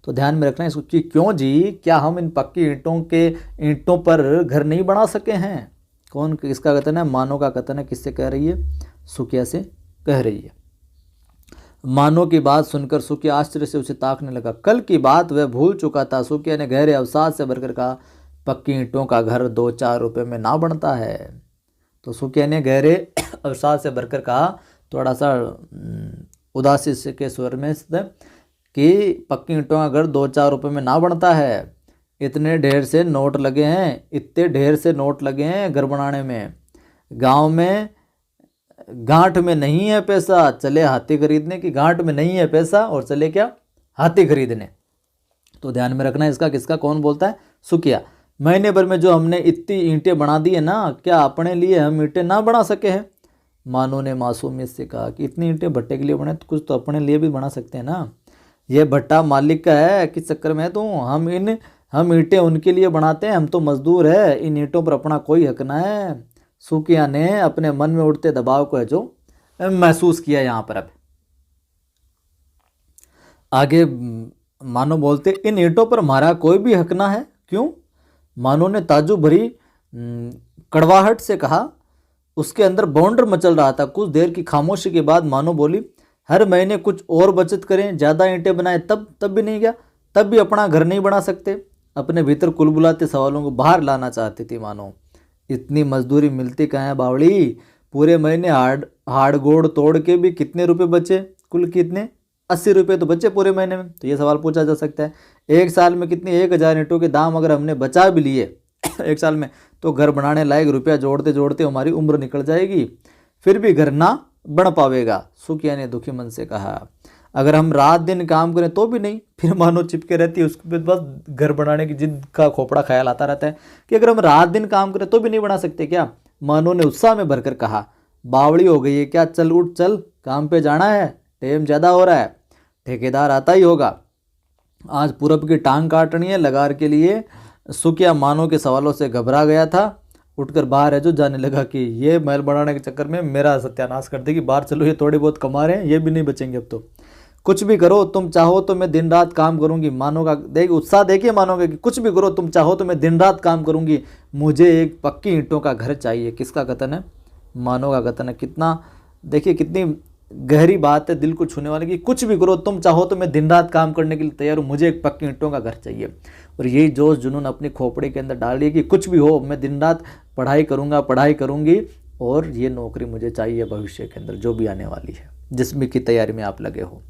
तो ध्यान में रखना है इसको कि क्यों जी, क्या हम इन पक्की ईंटों पर घर नहीं बना सके हैं? कौन किसका कथन है? मानो का कथन है। किससे कह रही है? सुकिया से कह रही है। मानो की बात सुनकर सुकिया आश्चर्य से उसे ताकने लगा। कल की बात वह भूल चुका था। सुकिया ने गहरे अवसाद से भरकर कहा, पक्की ईंटों का घर 2-4 रुपए में ना बनता है। तो सुकिया ने गहरे अवसाद से भरकर कहा, थोड़ा सा उदासी से के स्वर में, कि पक्की ईंटों का घर 2-4 रुपए में ना बनता है। इतने ढेर से नोट लगे हैं, इतने ढेर से नोट लगे हैं घर बनाने में। गांव में गांठ में नहीं है पैसा, चले हाथी खरीदने की। गांठ में नहीं है पैसा और चले क्या? हाथी खरीदने। तो ध्यान में रखना इसका, किसका, कौन बोलता है? सुकिया। महीने भर में जो हमने इतनी ईंटें बना दी है ना, क्या अपने लिए हम ईंटें ना बना सके हैं? मानो ने मासूमियत से कहा कि इतनी ईंटें भट्टे के लिए बने तो कुछ तो अपने लिए भी बना सकते हैं ना। ये भट्टा मालिक का है, किस चक्कर में है तू? हम ईंटें उनके लिए बनाते हैं, हम तो मजदूर है, इन ईंटों पर अपना कोई हक ना है। सुकिया ने अपने मन में उठते दबाव को है जो महसूस किया यहाँ पर। अब आगे मानो बोलते, इन ईंटों पर हमारा कोई भी हक ना है। क्यों? मानो ने ताज्जुब भरी कड़वाहट से कहा। उसके अंदर बौंडर मचल रहा था। कुछ देर की खामोशी के बाद मानो बोली, हर महीने कुछ और बचत करें, ज़्यादा ईंटें बनाए, तब भी नहीं गया, तब भी अपना घर नहीं बना सकते। अपने भीतर कुलबुलाते सवालों को बाहर लाना चाहती थी मानो। इतनी मजदूरी मिलती कहाँ है बावड़ी? पूरे महीने हाड़ गोड़ तोड़ के भी कितने रुपए बचे? कुल कितने? 80 रुपये तो बचे पूरे महीने में। तो ये सवाल पूछा जा सकता है। एक साल में कितनी 1000 ईंटों के दाम अगर हमने बचा भी लिए एक साल में, तो घर बनाने लायक रुपया जोड़ते जोड़ते हमारी उम्र निकल जाएगी, फिर भी घर ना बन पावेगा। सुकिया ने दुखी मन से कहा। अगर हम रात दिन काम करें तो भी नहीं। फिर मानो चिपके रहती है, उसके बस घर बनाने की जिद का खोपड़ा ख्याल आता रहता है कि अगर हम रात दिन काम करें तो भी नहीं बना सकते क्या? मानो ने उत्साह में भरकर कहा। बावड़ी हो गई है क्या? चल उठ, चल काम पे जाना है, टाइम ज़्यादा हो रहा है, ठेकेदार आता ही होगा। आज पूरब की टांग काटनी है लगार के लिए। सुकिया मानो के सवालों से घबरा गया था। उठकर बाहर है जो जाने लगा कि ये महल बनाने के चक्कर में मेरा सत्यानाश कर देगी। बाहर चलो, ये थोड़े बहुत कमा रहे हैं, ये भी नहीं बचेंगे अब तो। कुछ भी करो, तुम चाहो तो मैं दिन रात काम करूंगी। मानो का देख उत्साह देखिए मानोगे कि कुछ भी करो, तुम चाहो तो मैं दिन रात काम करूंगी, मुझे एक पक्की ईंटों का घर चाहिए। किसका कथन है? मानो का कथन है। कितना देखिए, कितनी गहरी बात है, दिल को छूने वाली, कि कुछ भी करो, तुम चाहो तो मैं दिन रात काम करने के लिए तैयार हूँ, मुझे एक पक्की ईंटों का घर चाहिए। और यही जोश जुनून अपनी खोपड़ी के अंदर डाल लिया कि कुछ भी हो, मैं दिन रात पढ़ाई करूँगा, पढ़ाई करूँगी, और ये नौकरी मुझे चाहिए भविष्य के अंदर जो भी आने वाली है, जिसमें की तैयारी में आप लगे हो।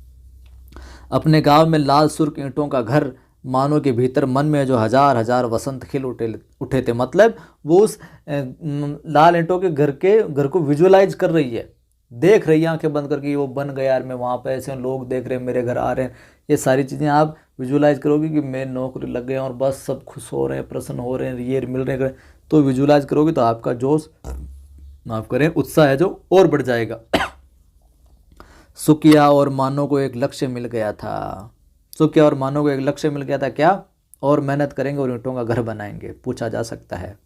अपने गांव में लाल सुर्ख ईंटों का घर मानो के भीतर मन में जो हजार हजार वसंत खिल उठे थे। मतलब वो उस लाल ईंटों के घर को विजुअलाइज कर रही है, देख रही है आंखें बंद करके, वो बन गया यार, मैं वहाँ पे ऐसे लोग देख रहे हैं, मेरे घर आ रहे हैं। ये सारी चीज़ें आप विजुअलाइज करोगे कि मैं नौकरी लग गया और बस सब खुश हो रहे हैं, प्रसन्न हो रहे हैं, ये मिल रहे हैं, तो विजुअलाइज करोगे तो आपका जोश, माफ करें, उत्साह है जो और बढ़ जाएगा। सुकिया और मानो को एक लक्ष्य मिल गया था। सुकिया और मानो को एक लक्ष्य मिल गया था। क्या? और मेहनत करेंगे और ईंटों का घर बनाएंगे। पूछा जा सकता है,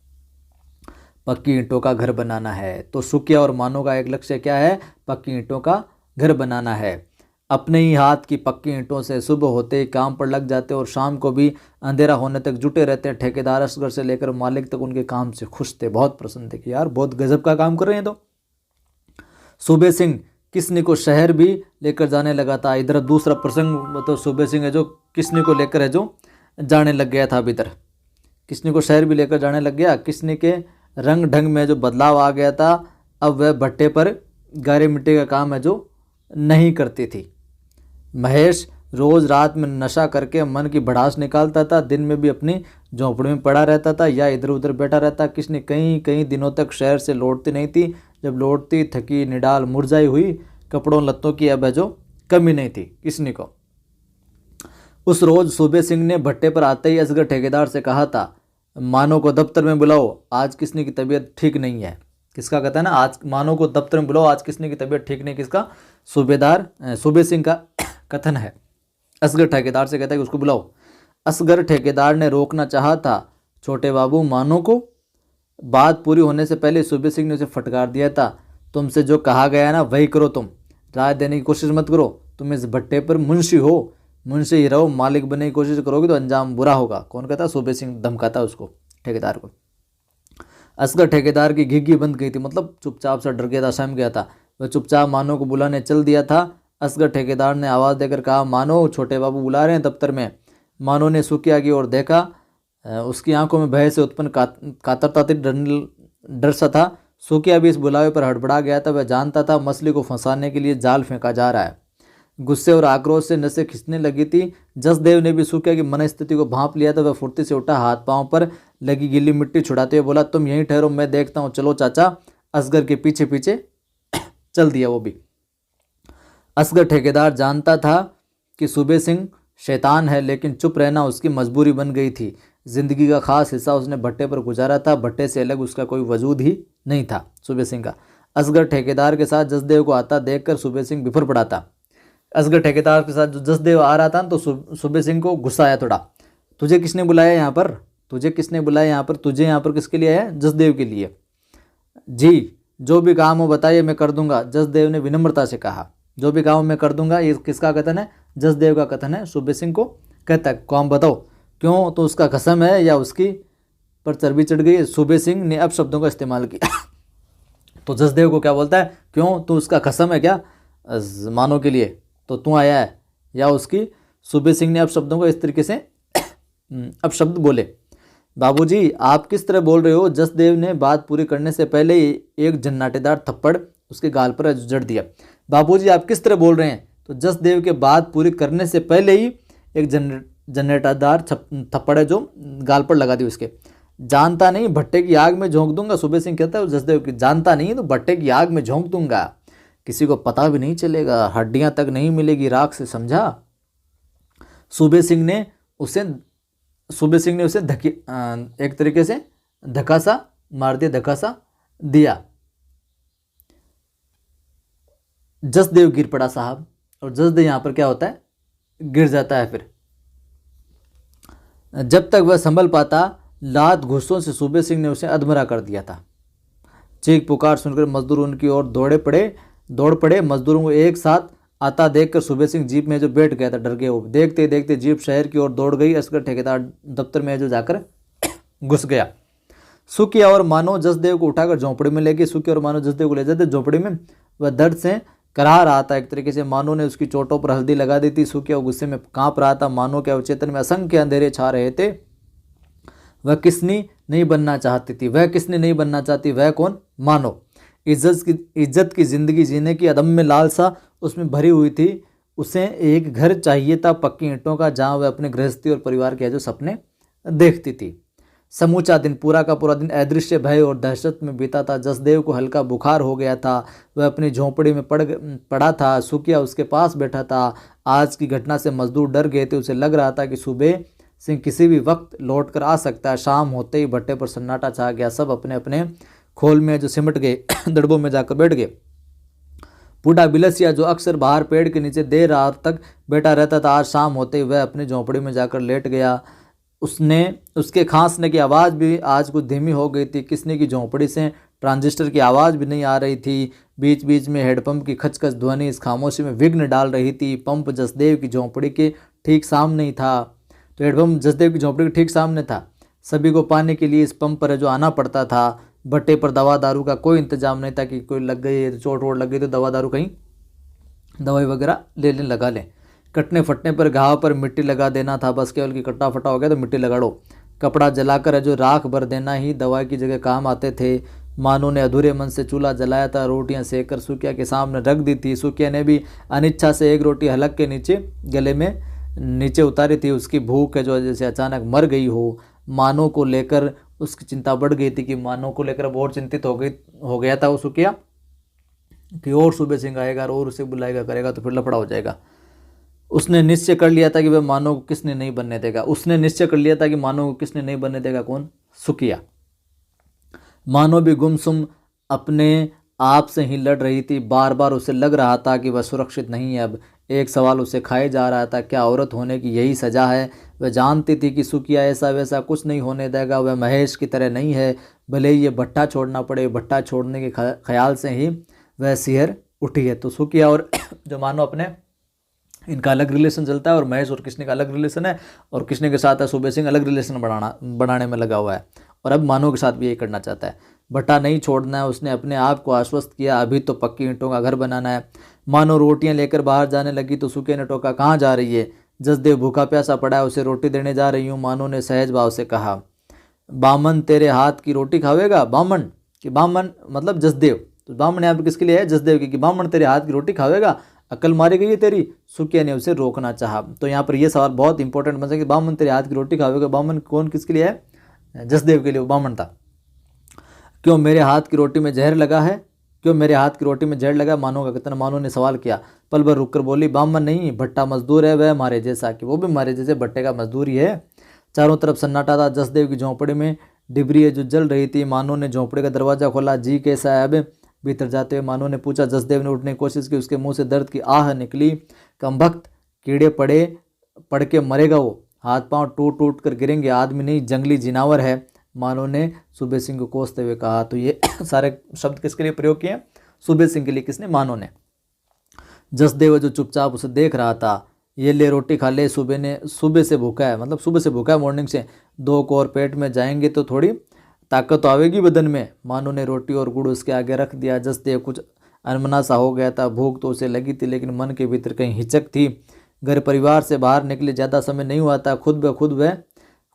पक्की ईंटों का घर बनाना है। तो सुकिया और मानो का एक लक्ष्य क्या है? पक्की ईंटों का घर बनाना है। अपने ही हाथ की पक्की ईंटों से सुबह होते ही काम पर लग जाते और शाम को भी अंधेरा होने तक जुटे रहते हैं। ठेकेदार असगर से लेकर मालिक तक उनके काम से खुश थे, बहुत प्रसन्न थे कि यार बहुत गजब का काम कर रहे हैं। तो सूबे सिंह किसनी को शहर भी लेकर जाने लगा था। इधर दूसरा प्रसंग, तो सूबे सिंह है जो किसनी को लेकर है जो जाने लग गया था। अब इधर किसनी को शहर भी लेकर जाने लग गया। किसनी के रंग ढंग में जो बदलाव आ गया था। अब वह भट्टे पर गारे मिट्टी का काम है जो नहीं करती थी। महेश रोज़ रात में नशा करके मन की भड़ास निकालता था, दिन में भी अपनी झोंपड़ी में पड़ा रहता था या इधर उधर बैठा रहता। किसनी कई दिनों तक शहर से लौटती नहीं थी। जब लौटती थकी निडाल मुरझाई हुई कपड़ों लत्तों की अब जो कमी नहीं थी किसनी को। उस रोज सूबे सिंह ने भट्टे पर आते ही असगर ठेकेदार से कहा था, मानो को दफ्तर में बुलाओ, आज किसनी की तबीयत ठीक नहीं है। किसका कहता है ना, आज मानो को दफ्तर में बुलाओ, आज किसनी की तबीयत ठीक नहीं। किसका? सूबे सिंह का कथन है। असगर ठेकेदार से कहता है कि उसको बुलाओ। असगर ठेकेदार ने रोकना चाहा था छोटे बाबू मानो को। बात पूरी होने से पहले सूबे सिंह ने उसे फटकार दिया था, तुमसे जो कहा गया ना वही करो, तुम राय देने की कोशिश मत करो, तुम इस भट्टे पर मुंशी हो, मुंशी ही रहो, मालिक बनने की कोशिश करोगे तो अंजाम बुरा होगा। कौन कहता? सूबे सिंह धमकाता उसको, ठेकेदार को। असगर ठेकेदार की घिघी बंद गई थी, मतलब चुपचाप से डर गया था, सहम गया था। वह चुपचाप मानो को बुलाने चल दिया था। असगर ठेकेदार ने आवाज़ देकर कहा, मानो, छोटे बाबू बुला रहे हैं दफ्तर में। मानो ने सुकिया की ओर देखा। उसकी आंखों में भय से उत्पन्न कातरता थी, डर सा था। सुकिया भी इस बुलावे पर हड़बड़ा गया था। वह जानता था मछली को फंसाने के लिए जाल फेंका जा रहा है। गुस्से और आक्रोश से नसें खिंचने लगी थी। जसदेव ने भी सुकिया की मनस्थिति को भांप लिया था। वह फुर्ती से उठा, हाथ पांव पर लगी गीली मिट्टी छुड़ाते हुए बोला, तुम यहीं ठहरो, मैं देखता हूँ। चलो चाचा। असगर के पीछे पीछे चल दिया वो भी। असगर ठेकेदार जानता था कि सूबे सिंह शैतान है, लेकिन चुप रहना उसकी मजबूरी बन गई थी। जिंदगी का खास हिस्सा उसने भट्टे पर गुजारा था। भट्टे से अलग उसका कोई वजूद ही नहीं था सूबे सिंह का। असगर ठेकेदार के साथ जसदेव को आता देखकर सूबे सिंह बिफर पड़ा था। असगर ठेकेदार के साथ जो जसदेव आ रहा था तो सूबे सिंह को गुस्सा आया थोड़ा। तुझे किसने बुलाया यहाँ पर? तुझे किसने बुलाया यहाँ पर? तुझे यहाँ पर किसके लिए आया? जसदेव के लिए। जी, जो भी काम हो बताइए, मैं कर दूंगा, जसदेव ने विनम्रता से कहा। जो भी काम मैं कर दूंगा। ये किसका कथन है? जसदेव का कथन है। सूबे सिंह को कहता है, काम बताओ। क्यों? तो उसका कसम है या उसकी पर चर्बी चढ़ गई? सूबे सिंह ने अब शब्दों का इस्तेमाल किया। तो जसदेव को क्या बोलता है? क्यों? तो उसका कसम है क्या मानो के लिए तो तू आया है? या उसकी? सूबे सिंह ने अब शब्दों को इस तरीके से अब शब्द बोले। बाबूजी, आप किस तरह बोल रहे हो? जसदेव ने बात पूरी करने से पहले ही एक जन्नाटेदार थप्पड़ उसके गाल पर जड़ दिया। बाबूजी, आप किस तरह बोल रहे हैं? तो जसदेव के बात पूरी करने से पहले ही एक जन्नाटेदार थप्पड़ है जो गाल पर लगा दी उसके। जानता नहीं, भट्टे की आग में झोंक दूंगा। सूबे सिंह कहता है जसदेव की, जानता नहीं तो भट्टे की आग में झोंक दूंगा, किसी को पता भी नहीं चलेगा, हड्डियां तक नहीं मिलेगी राख से, समझा? सूबे सिंह ने उसे एक तरीके से धक्का सा मार दिया, धक्का सा दिया। जसदेव गिर पड़ा साहब। और जसदेव यहां पर क्या होता है? गिर जाता है। फिर जब तक वह संभल पाता, लात घुसों से सूबे सिंह ने उसे अधमरा कर दिया था। चीख पुकार सुनकर मजदूर उनकी ओर दौड़ पड़े। मजदूरों को एक साथ आता देखकर सूबे सिंह जीप में जो बैठ गया था, डर गए वो। देखते देखते जीप शहर की ओर दौड़ गई। असगर ठेकेदार दफ्तर में जो जाकर घुस गया। सुकिया और मानो जसदेव को उठाकर झोंपड़ी में ले गए। सुकिया और मानो जसदेव को ले जाते झोंपड़ी में। वह दर्द से कराह रहा था। एक तरीके से मानो ने उसकी चोटों पर हल्दी लगा दी थी। सुकिया गुस्से में कांप रहा था। मानो के अवचेतन में असंख्य अंधेरे छा रहे थे। वह किसनी नहीं बनना चाहती थी? वह किसने नहीं बनना चाहती? वह कौन? मानो। इज्जत की जिंदगी जीने की अदम्य लालसा उसमें भरी हुई थी। उसे एक घर चाहिए था, पक्की ईंटों का, जहां वह अपने गृहस्थी और परिवार के जो सपने देखती थी। समूचा दिन, पूरा का पूरा दिन अदृश्य भय और दहशत में बीता था। जसदेव को हल्का बुखार हो गया था। वह अपनी झोंपड़ी में पड़ा था। सुकिया उसके पास बैठा था। आज की घटना से मजदूर डर गए थे। उसे लग रहा था कि सूबे सिंह किसी भी वक्त लौट कर आ सकता है। शाम होते ही भट्टे पर सन्नाटा छा गया। सब अपने अपने खोल में जो सिमट गए, दड़बों में जाकर बैठ गए। बूढ़ा बिलसिया जो अक्सर बाहर पेड़ के नीचे देर रात तक बैठा रहता था, आज शाम होते ही वह अपनी झोंपड़ी में जाकर लेट गया। उसके खांसने की आवाज़ भी आज कुछ धीमी हो गई थी। किसने की झोंपड़ी से ट्रांजिस्टर की आवाज़ भी नहीं आ रही थी। बीच बीच में हेडपंप की खचखच ध्वनि इस खामोशी में विघ्न डाल रही थी। पंप जसदेव की झोंपड़ी के ठीक सामने ही था। तो हेडपंप जसदेव की झोंपड़ी के ठीक सामने था। सभी को पानी के लिए इस पंप पर जो आना पड़ता था। भट्टे पर दवा दारू का कोई इंतजाम नहीं था कि कोई लग गई, चोट वोट लग गई तो दवा दारू कहीं दवाई वगैरह लगा लें। कटने फटने पर घाव पर मिट्टी लगा देना था बस। केवल कि कट्टा फटा हो गया तो मिट्टी लगाड़ो। कपड़ा जलाकर जो राख भर देना ही दवाई की जगह काम आते थे। मानो ने अधूरे मन से चूल्हा जलाया था। रोटियां सेक कर सुकिया के सामने रख दी थी। सुकिया ने भी अनिच्छा से एक रोटी हलक के नीचे गले में नीचे उतारी थी। उसकी भूख है जो जैसे अचानक मर गई हो। मानो को लेकर उसकी चिंता बढ़ गई थी कि मानो को लेकर बहुत चिंतित हो गया था वो सुकिया कि और सूबे सिंह आएगा और उसे बुलाएगा करेगा तो फिर लफड़ा हो जाएगा। उसने निश्चय कर लिया था कि वह मानो को किसने नहीं बनने देगा। उसने निश्चय कर लिया था कि मानो को किसने नहीं बनने देगा। कौन? सुकिया। मानो भी गुमसुम अपने आप से ही लड़ रही थी। बार बार उसे लग रहा था कि वह सुरक्षित नहीं है। अब एक सवाल उसे खाए जा रहा था, क्या औरत होने की यही सज़ा है? वह जानती थी कि सुकिया ऐसा वैसा कुछ नहीं होने देगा। वह महेश की तरह नहीं है। भले ही ये भट्टा छोड़ना पड़े। भट्टा छोड़ने के ख्याल से ही वह सिहर उठी है। तो सुकिया और जो मानो अपने इनका अलग रिलेशन चलता है और महेश और कृष्ण का अलग रिलेशन है, और कृष्ण के साथ है सूबे सिंह अलग रिलेशन बनाने में लगा हुआ है, और अब मानो के साथ भी यही करना चाहता है। भट्टा नहीं छोड़ना है, उसने अपने आप को आश्वस्त किया, अभी तो पक्की ईंटों का घर बनाना है। मानो रोटियां लेकर बाहर जाने लगी तो सुके ने टोका, कहाँ जा रही है? जसदेव भूखा प्यासा पड़ा है, उसे रोटी देने जा रही हूँ, मानो ने सहज भाव से कहा। बामन तेरे हाथ की रोटी खावेगा? बामन कि बामन मतलब जसदेव, तो बामन यहाँ पे किसके लिए है? जसदेव की, कि बामन तेरे हाथ की रोटी खावेगा, अकल मारी गई है तेरी? सुकिया ने उसे रोकना चाहा। तो यहाँ पर यह सवाल बहुत इंपॉर्टेंट बन कि बामन तेरे हाथ की रोटी खावेगा, बामन कौन किसके लिए है? जसदेव के लिए वो बामन था। क्यों मेरे हाथ की रोटी में जहर लगा है? क्यों मेरे हाथ की रोटी में जहर लगा? मानो का कथन। मानो ने सवाल किया। पल भर रुककर बोली, बामन नहीं, भट्टा मजदूर है, वह हमारे जैसा, कि वो भी हमारे जैसे भट्टे का मजदूर ही है। चारों तरफ सन्नाटा था। जसदेव की झोंपड़ी में डिबरी जो जल रही थी। मानो ने झोंपड़ी का दरवाजा खोला। जी कैसा है? अब भीतर जाते हुए मानो ने पूछा। जसदेव ने उठने की कोशिश की, उसके मुंह से दर्द की आह निकली। कमबख्त, कीड़े पड़ के मरेगा वो, हाथ पांव टूट टूट कर गिरेंगे, आदमी नहीं जंगली जिनावर है, मानो ने सूबे सिंह को कोसते हुए कहा। तो ये सारे शब्द किसके लिए प्रयोग किए? सूबे सिंह के लिए। किसने? मानो ने। जसदेव जो चुपचाप उसे देख रहा था, ये ले रोटी खा ले, सुबह से भूखा है, मतलब सुबह से भूखा है, मॉर्निंग से, 2 कोर पेट में जाएंगे तो थोड़ी ताकत तो आवेगी बदन में। मानो ने रोटी और गुड़ उसके आगे रख दिया। जसदेव कुछ अनमना सा हो गया था। भूख तो उसे लगी थी, लेकिन मन के भीतर कहीं हिचक थी। घर परिवार से बाहर निकले ज़्यादा समय नहीं हुआ था।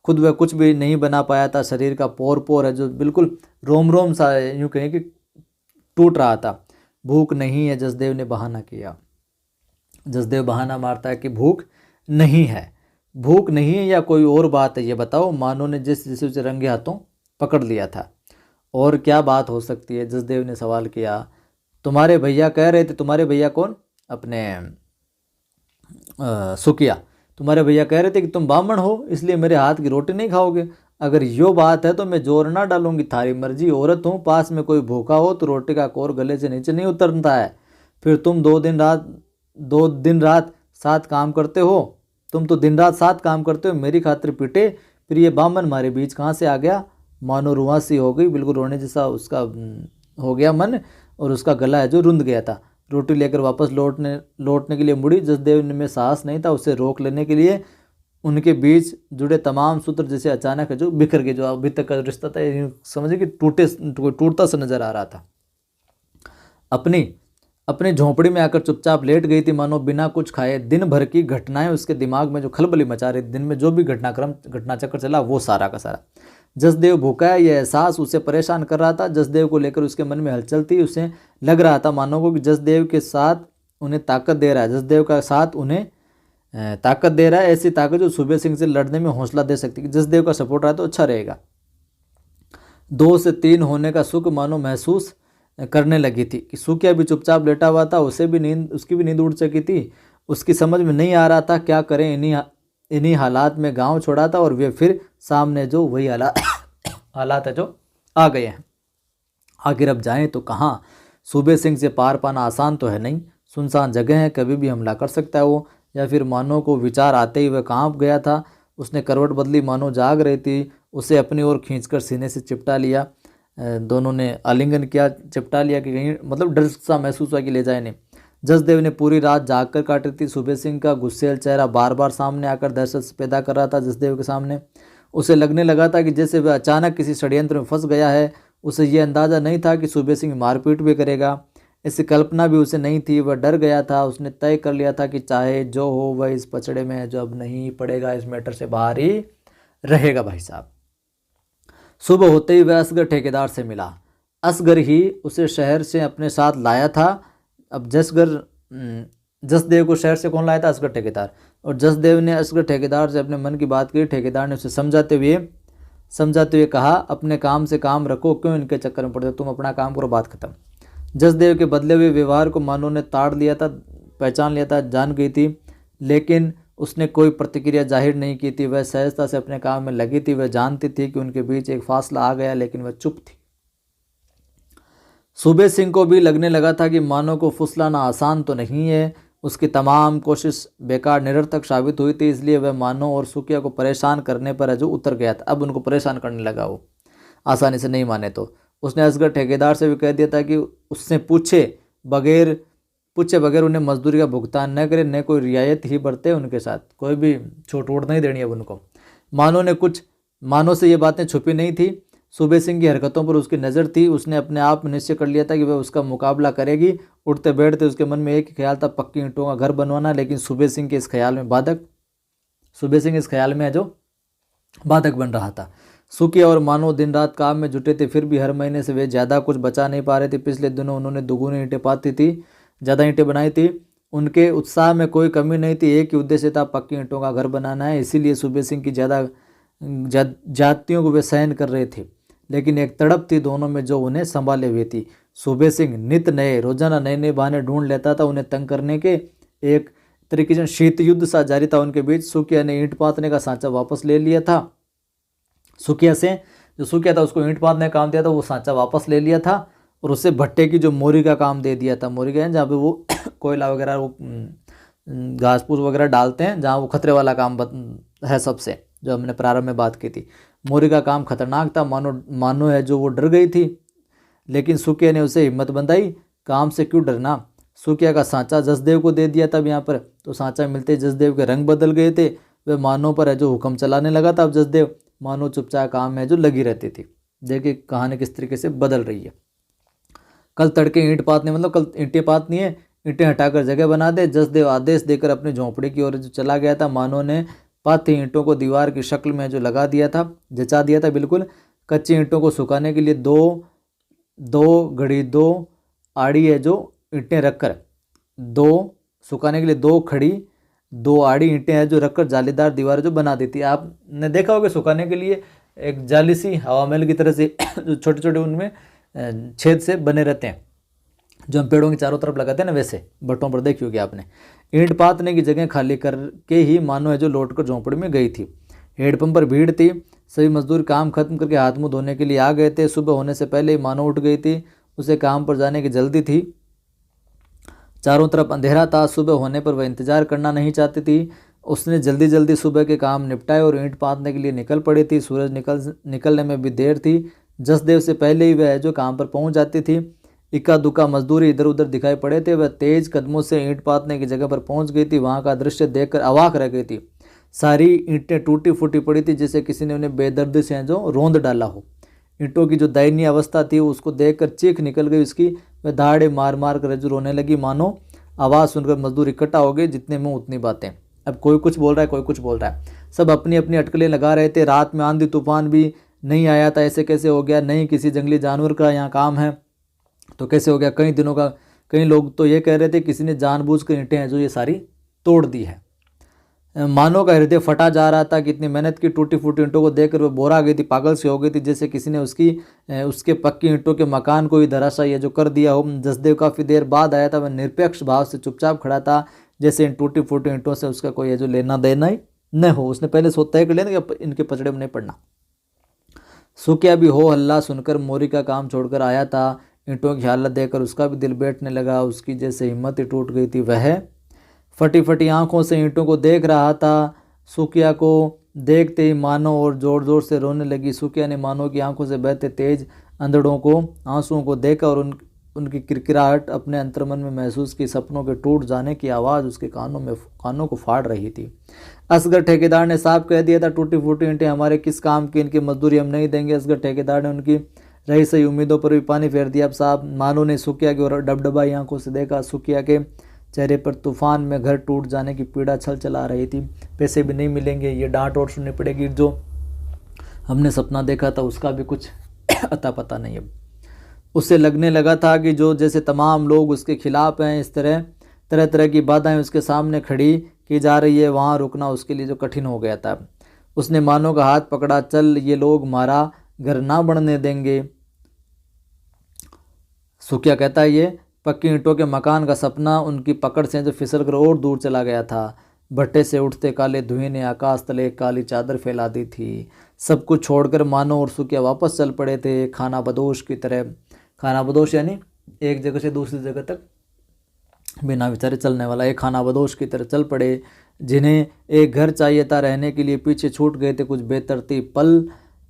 खुद वह कुछ भी नहीं बना पाया था। शरीर का पोर है जो बिल्कुल रोम रोम सा यूँ कहें कि टूट रहा था। भूख नहीं है, जसदेव ने बहाना किया। जसदेव बहाना मारता है कि भूख नहीं है। भूख नहीं है या कोई और बात है, ये बताओ। मानो ने जिसे उसे रंगे हाथों पकड़ लिया था। और क्या बात हो सकती है? जसदेव ने सवाल किया। तुम्हारे भैया कह रहे थे। तुम्हारे भैया कौन? अपने सुकिया। तुम्हारे भैया कह रहे थे कि तुम ब्राह्मण हो, इसलिए मेरे हाथ की रोटी नहीं खाओगे। अगर यो बात है तो मैं जोर ना डालूंगी, थारी मर्जी। औरत हूँ, पास में कोई भूखा हो तो रोटी का कोर गले से नीचे नहीं उतरता है। फिर तुम 2 दिन रात 7 काम करते हो। तुम तो दिन रात 7 काम करते हो, मेरी खातिर पिटे, फिर ये बामन हमारे बीच कहाँ से आ गया? मानो रुआसी हो गई, बिल्कुल रोने जैसा उसका हो गया मन, और उसका गला है जो रुंध गया था। रोटी लेकर वापस लौटने के लिए मुड़ी। जसदेव में साहस नहीं था उसे रोक लेने के लिए। उनके बीच जुड़े तमाम सूत्र जैसे अचानक जो बिखर गए। जो अभी तक का रिश्ता था समझे कि टूटता सा नजर आ रहा था। अपनी झोंपड़ी में आकर चुपचाप लेट गई थी, मानो बिना कुछ खाए। दिन भर की घटनाएं उसके दिमाग में जो खलबली मचा रही, दिन में जो भी घटना चक्र चला वो सारा का सारा। जसदेव भूखा है, यह एहसास उसे परेशान कर रहा था। जसदेव को लेकर उसके मन में हलचल थी। उसे लग रहा था मानो को कि जसदेव के साथ उन्हें ताकत दे रहा है। जसदेव का साथ उन्हें ताकत दे रहा है, ऐसी ताकत जो सूबे सिंह से लड़ने में हौसला दे सकती है। जसदेव का सपोर्ट रहा तो अच्छा रहेगा। 2 से 3 होने का सुख मानो महसूस करने लगी थी कि सुकिया भी चुपचाप लेटा हुआ था। उसकी भी नींद उड़ चुकी थी। उसकी समझ में नहीं आ रहा था क्या करें। इन्हीं हालात में गांव छोड़ा था और वे फिर सामने जो वही हालात है जो आ गए हैं। आखिर अब जाएं तो कहाँ? सूबे सिंह से पार पाना आसान तो है नहीं। सुनसान जगह है, कभी भी हमला कर सकता है वो। या फिर मानो को विचार आते ही वह कहाँ गया था। उसने करवट बदली, मानो जाग रही थी। उसे अपनी ओर खींचकर सीने से चिपटा लिया। दोनों ने आलिंगन किया, चिपटा लिया कि कहीं मतलब डर सा महसूस हुआ कि ले जाए नहीं। जसदेव ने पूरी रात जाग कर काटी थी। सूबे सिंह का गुस्सेल चेहरा बार बार सामने आकर दहशत पैदा कर रहा था जसदेव के सामने। उसे लगने लगा था कि जैसे वह अचानक किसी षड्यंत्र में फंस गया है। उसे ये अंदाज़ा नहीं था कि सूबे सिंह मारपीट भी करेगा। इसकी कल्पना भी उसे नहीं थी। वह डर गया था। उसने तय कर लिया था कि चाहे जो हो वह इस पचड़े में है जो अब नहीं पड़ेगा, इस मैटर से बाहर ही रहेगा। भाई साहब, सुबह होते ही वह असगर ठेकेदार से मिला। असगर ही उसे शहर से अपने साथ लाया था। अब जसदेव को शहर से कौन लाया था? असगर ठेकेदार। और जसदेव ने असगर ठेकेदार से अपने मन की बात की। ठेकेदार ने उसे समझाते हुए कहा, अपने काम से काम रखो, क्यों इनके चक्कर में पड़ते? तुम अपना काम करो, बात खत्म। जसदेव के बदले हुए व्यवहार को मानो ने ताड़ लिया था, पहचान लिया था, जान गई थी, लेकिन उसने कोई प्रतिक्रिया जाहिर नहीं की थी। वह सहजता से अपने काम में लगी थी। वह जानती थी कि उनके बीच एक फासला आ गया, लेकिन वह चुप थी। सूबे सिंह को भी लगने लगा था कि मानो को फुसलाना आसान तो नहीं है। उसकी तमाम कोशिश बेकार निरर्थक साबित हुई थी। इसलिए वह मानो और सुकिया को परेशान करने पर जो उतर गया था। अब उनको परेशान करने लगा वो, आसानी से नहीं माने तो। उसने असगर ठेकेदार से भी कह दिया था कि उससे पूछे बगैर पूछे बगैर उन्हें मजदूरी का भुगतान न करे, न कोई रियायत ही बरते उनके साथ, कोई भी छूट वूट नहीं देनी अब उनको। मानो से ये बातें छुपी नहीं थी। सूबे सिंह की हरकतों पर उसकी नज़र थी। उसने अपने आप में निश्चय कर लिया था कि वह उसका मुकाबला करेगी। उठते बैठते उसके मन में एक ही ख्याल था, पक्की ईंटों का घर बनवाना। लेकिन सूबे सिंह के इस ख्याल में है जो बाधक बन रहा था। सुखिया और मानो दिन रात काम में जुटे थे, फिर भी हर महीने से वे ज़्यादा कुछ बचा नहीं पा रहे थे। पिछले दिनों उन्होंने दुगुनी ईंटें पाती थी, ज़्यादा ईंटें बनाई थी। उनके उत्साह में कोई कमी नहीं थी। एक ही उद्देश्य था, पक्की ईंटों का घर बनाना है। इसीलिए सूबे सिंह की जातियों को वे सहन कर रहे थे। लेकिन एक तड़प थी दोनों में जो उन्हें संभाले हुए थी। सूबे सिंह रोजाना नए नए बहाने ढूंढ लेता था उन्हें तंग करने के। एक तरीके से शीत युद्ध सा जारी था उनके बीच। सुखिया ने ईंट पातने का सांचा वापस ले लिया था। सुखिया था उसको ईंट पातने का काम दिया था, वो सांचा वापस ले लिया था और उससे भट्टे की जो मोरी का काम दे दिया था। मोरी का है जहाँ पे वो कोयला वगैरह, वो घास फूस वगैरह डालते हैं, जहाँ वो खतरे वाला काम है सबसे, जो हमने प्रारंभ में बात की थी। मोरी का काम खतरनाक था। मानो है जो वो डर गई थी, लेकिन सुखिया ने उसे हिम्मत बंधाई। काम से क्यों डरना। सुखिया का सांचा जसदेव को दे दिया था यहाँ पर। तो सांचा मिलते जसदेव के रंग बदल गए थे। वह मानो पर है जो हुक्म चलाने लगा था। अब जसदेव मानो चुपचाप काम में जो लगी रहती थी। देखिए कहानी किस तरीके से बदल रही है। कल तड़के ईंट पातने, मतलब कल ईंटें पातनी है, ईंटें हटाकर जगह बना दे। जसदेव आदेश देकर अपनी झोंपड़ी की ओर जो चला गया था। मानो ने पाती ईंटों को दीवार की शक्ल में जो लगा दिया था, जचा दिया था बिल्कुल। कच्ची ईंटों को सुखाने के लिए दो आड़ी है जो ईंटें रखकर, सुखाने के लिए 2 खड़ी 2 आड़ी ईंटें हैं जो रखकर जालीदार दीवार जो बना देती है। आपने देखा होगा सुखाने के लिए एक जाली सी हवा महल की तरह से जो छोटे छोटे उनमें छेद से बने रहते हैं, जो हम पेड़ों के चारों तरफ लगाते हैं ना, वैसे भट्टों पर देखी होगी आपने। ईंट पातने की जगह खाली करके ही मानो है जो लौटकर झोंपड़ी में गई थी। हेडपंप पर भीड़ थी। सभी मजदूर काम खत्म करके हाथ मुंह धोने के लिए आ गए थे। सुबह होने से पहले ही मानो उठ गई थी। उसे काम पर जाने की जल्दी थी। चारों तरफ अंधेरा था। सुबह होने पर वह इंतजार करना नहीं चाहती थी। उसने जल्दी जल्दी सुबह के काम निपटाए और ईंट पातने के लिए निकल पड़ी थी। सूरज निकलने में भी देर थी। जसदेव से पहले ही वह जो काम पर पहुंच जाती थी। इक्का दुक्का मजदूर इधर उधर दिखाई पड़े थे। वह तेज कदमों से ईंट पातने की जगह पर पहुंच गई थी। वहां का दृश्य देखकर अवाक रह गई थी। सारी ईंटें टूटी फूटी पड़ी थी, जैसे किसी ने उन्हें बेदर्दी से जो रोंद डाला हो। ईंटों की जो दयनीय अवस्था थी उसको देखकर चीख निकल गई उसकी। वह दहाड़े मार मार कर जो रोने लगी। मानो आवाज़ सुनकर मजदूर इकट्ठा हो गए। जितने मुंह उतनी बातें। अब कोई कुछ बोल रहा है, कोई कुछ बोल रहा है। सब अपनी अपनी अटकलें लगा रहे थे। रात में आंधी तूफान भी नहीं आया था, ऐसे कैसे हो गया। नहीं किसी जंगली जानवर का यहाँ काम है तो कैसे हो गया। कई दिनों का, कई लोग तो ये कह रहे थे किसी ने जानबूझकर ईंटें हैं जो ये सारी तोड़ दी है। मानो का हृदय फटा जा रहा था कि इतनी मेहनत की टूटी फूटी ईंटों को देखकर वह बोरा गई थी, पागल सी हो गई थी, जैसे किसी ने उसके पक्की ईंटों के मकान को ही धराशायी जो कर दिया हो। जसदेव काफ़ी देर बाद आया था। वह निरपेक्ष भाव से चुपचाप खड़ा था, जैसे इन टूटी फूटी ईंटों से उसका कोई जो लेना देना ही न हो। उसने पहले तय कर लिया कि इनके पचड़े में नहीं पड़ना। सुखिया भी हो हल्ला सुनकर मोरी का काम छोड़कर आया था। ईंटों की हालत देखकर उसका भी दिल बैठने लगा। उसकी जैसे हिम्मत ही टूट गई थी। वह फटी फटी आंखों से ईंटों को देख रहा था। सुखिया को देखते ही मानो और जोर जोर से रोने लगी। सुखिया ने मानो की आंखों से बहते तेज अंधड़ों को, आंसुओं को देखा और उनकी किरकिराहट अपने अंतर्मन में महसूस की। सपनों के टूट जाने की आवाज़ उसके कानों को फाड़ रही थी। असगर ठेकेदार ने साफ कह दिया था, टूटी फूटी ईंटें हमारे किस काम की, इनकी मजदूरी हम नहीं देंगे। असगर ठेकेदार ने उनकी रही सही उम्मीदों पर भी पानी फेर दिया। अब साहब मानो ने सुखिया की ओर डबडबाई आंखों से देखा। सुखिया के चेहरे पर तूफान में घर टूट जाने की पीड़ा छल चला रही थी। पैसे भी नहीं मिलेंगे, ये डांट और सुननी पड़ेगी, जो हमने सपना देखा था उसका भी कुछ अता पता नहीं। अब उससे लगने लगा था कि जो जैसे तमाम लोग उसके खिलाफ हैं, इस तरह तरह की बाधाएं उसके सामने खड़ी की जा रही है, वहाँ रुकना उसके लिए जो कठिन हो गया था। उसने मानो का हाथ पकड़ा, चल ये लोग हमारा घर ना बनने देंगे। सुखिया कहता है ये पक्की ईंटों के मकान का सपना उनकी पकड़ से जो फिसल कर और दूर चला गया था। भट्टे से उठते काले धुएं ने आकाश तले एक काली चादर फैला दी थी। सब कुछ छोड़कर मानो और सुखिया वापस चल पड़े थे, खाना बदोश की तरह। खाना बदोश यानी एक जगह से दूसरी जगह तक बिना विचारे चलने वाला। एक खाना बदोश की तरह चल पड़े, जिन्हें एक घर चाहिए था रहने के लिए, पीछे छूट गए थे कुछ बेतरतीब पल,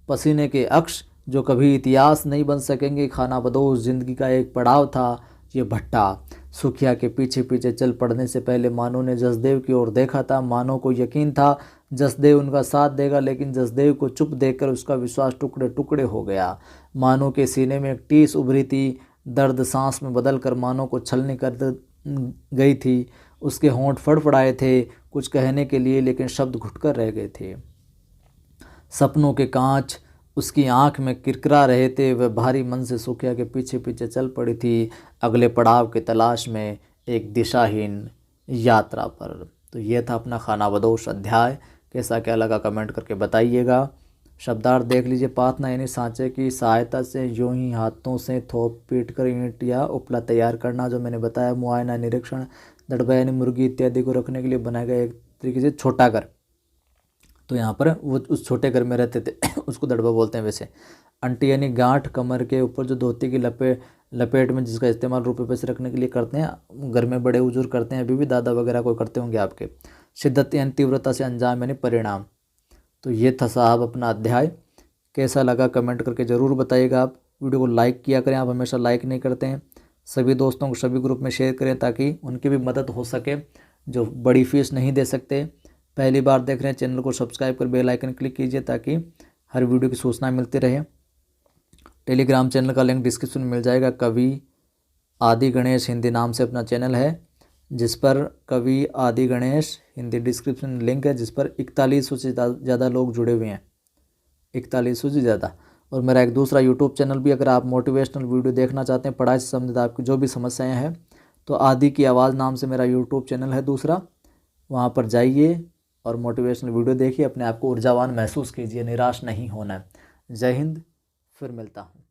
पसीने के अक्ष जो कभी इतिहास नहीं बन सकेंगे। खाना बदोश जिंदगी का एक पड़ाव था ये भट्टा। सुखिया के पीछे पीछे चल पड़ने से पहले मानो ने जसदेव की ओर देखा था। मानो को यकीन था जसदेव उनका साथ देगा, लेकिन जसदेव को चुप देखकर उसका विश्वास टुकड़े टुकड़े हो गया। मानो के सीने में एक टीस उभरी थी। दर्द सांस में बदल कर मानो को छलनी कर गई थी। उसके होंठ फड़फड़ाए थे कुछ कहने के लिए, लेकिन शब्द घुटकर रह गए थे। सपनों के कांच उसकी आंख में किरकिरा रहे थे। वह भारी मन से सुखिया के पीछे पीछे चल पड़ी थी, अगले पड़ाव की तलाश में, एक दिशाहीन यात्रा पर। तो ये था अपना खानाबदोश अध्याय। कैसा क्या लगा कमेंट करके बताइएगा। शब्दार्थ देख लीजिए। प्रार्थना यानी सांचे की सहायता से यूं ही हाथों से थोप पीट कर ईंट या उपला तैयार करना, जो मैंने बताया। मुआयना निरीक्षण। दड़बा यानी मुर्गी इत्यादि को रखने के लिए बनाया गया एक तरीके से छोटा घर। तो यहाँ पर वो उस छोटे घर में रहते थे उसको दड़बा बोलते हैं वैसे। अंटी यानी गांठ, कमर के ऊपर जो धोती की लपेट में जिसका इस्तेमाल रुपये पैसे रखने के लिए करते हैं, घर में बड़े बुजुर्ग करते हैं, अभी भी दादा वगैरह कोई करते होंगे आपके। शिद्दत यानी तीव्रता से, अंजाम यानी परिणाम। तो ये था साहब अपना अध्याय। कैसा लगा कमेंट करके ज़रूर बताइएगा। आप वीडियो को लाइक किया करें, आप हमेशा लाइक नहीं करते हैं। सभी दोस्तों को सभी ग्रुप में शेयर करें ताकि उनकी भी मदद हो सके जो बड़ी फीस नहीं दे सकते। पहली बार देख रहे हैं चैनल को सब्सक्राइब कर बेल आइकन क्लिक कीजिए ताकि हर वीडियो की सूचना मिलती रहे। टेलीग्राम चैनल का लिंक डिस्क्रिप्शन में मिल जाएगा। कवि आदि गणेश हिंदी नाम से अपना चैनल है, जिस पर कवि आदि गणेश हिंदी डिस्क्रिप्शन लिंक है, जिस पर 4100 से ज़्यादा लोग जुड़े हुए हैं, 4100 से ज़्यादा। और मेरा एक दूसरा यूट्यूब चैनल भी, अगर आप मोटिवेशनल वीडियो देखना चाहते हैं, पढ़ाई से संबंधित आपकी जो भी समस्याएं हैं, तो आदि की आवाज़ नाम से मेरा यूट्यूब चैनल है दूसरा। वहाँ पर जाइए और मोटिवेशनल वीडियो देखिए, अपने आप को ऊर्जावान महसूस कीजिए, निराश नहीं होना है। जय हिंद, फिर मिलता हूँ।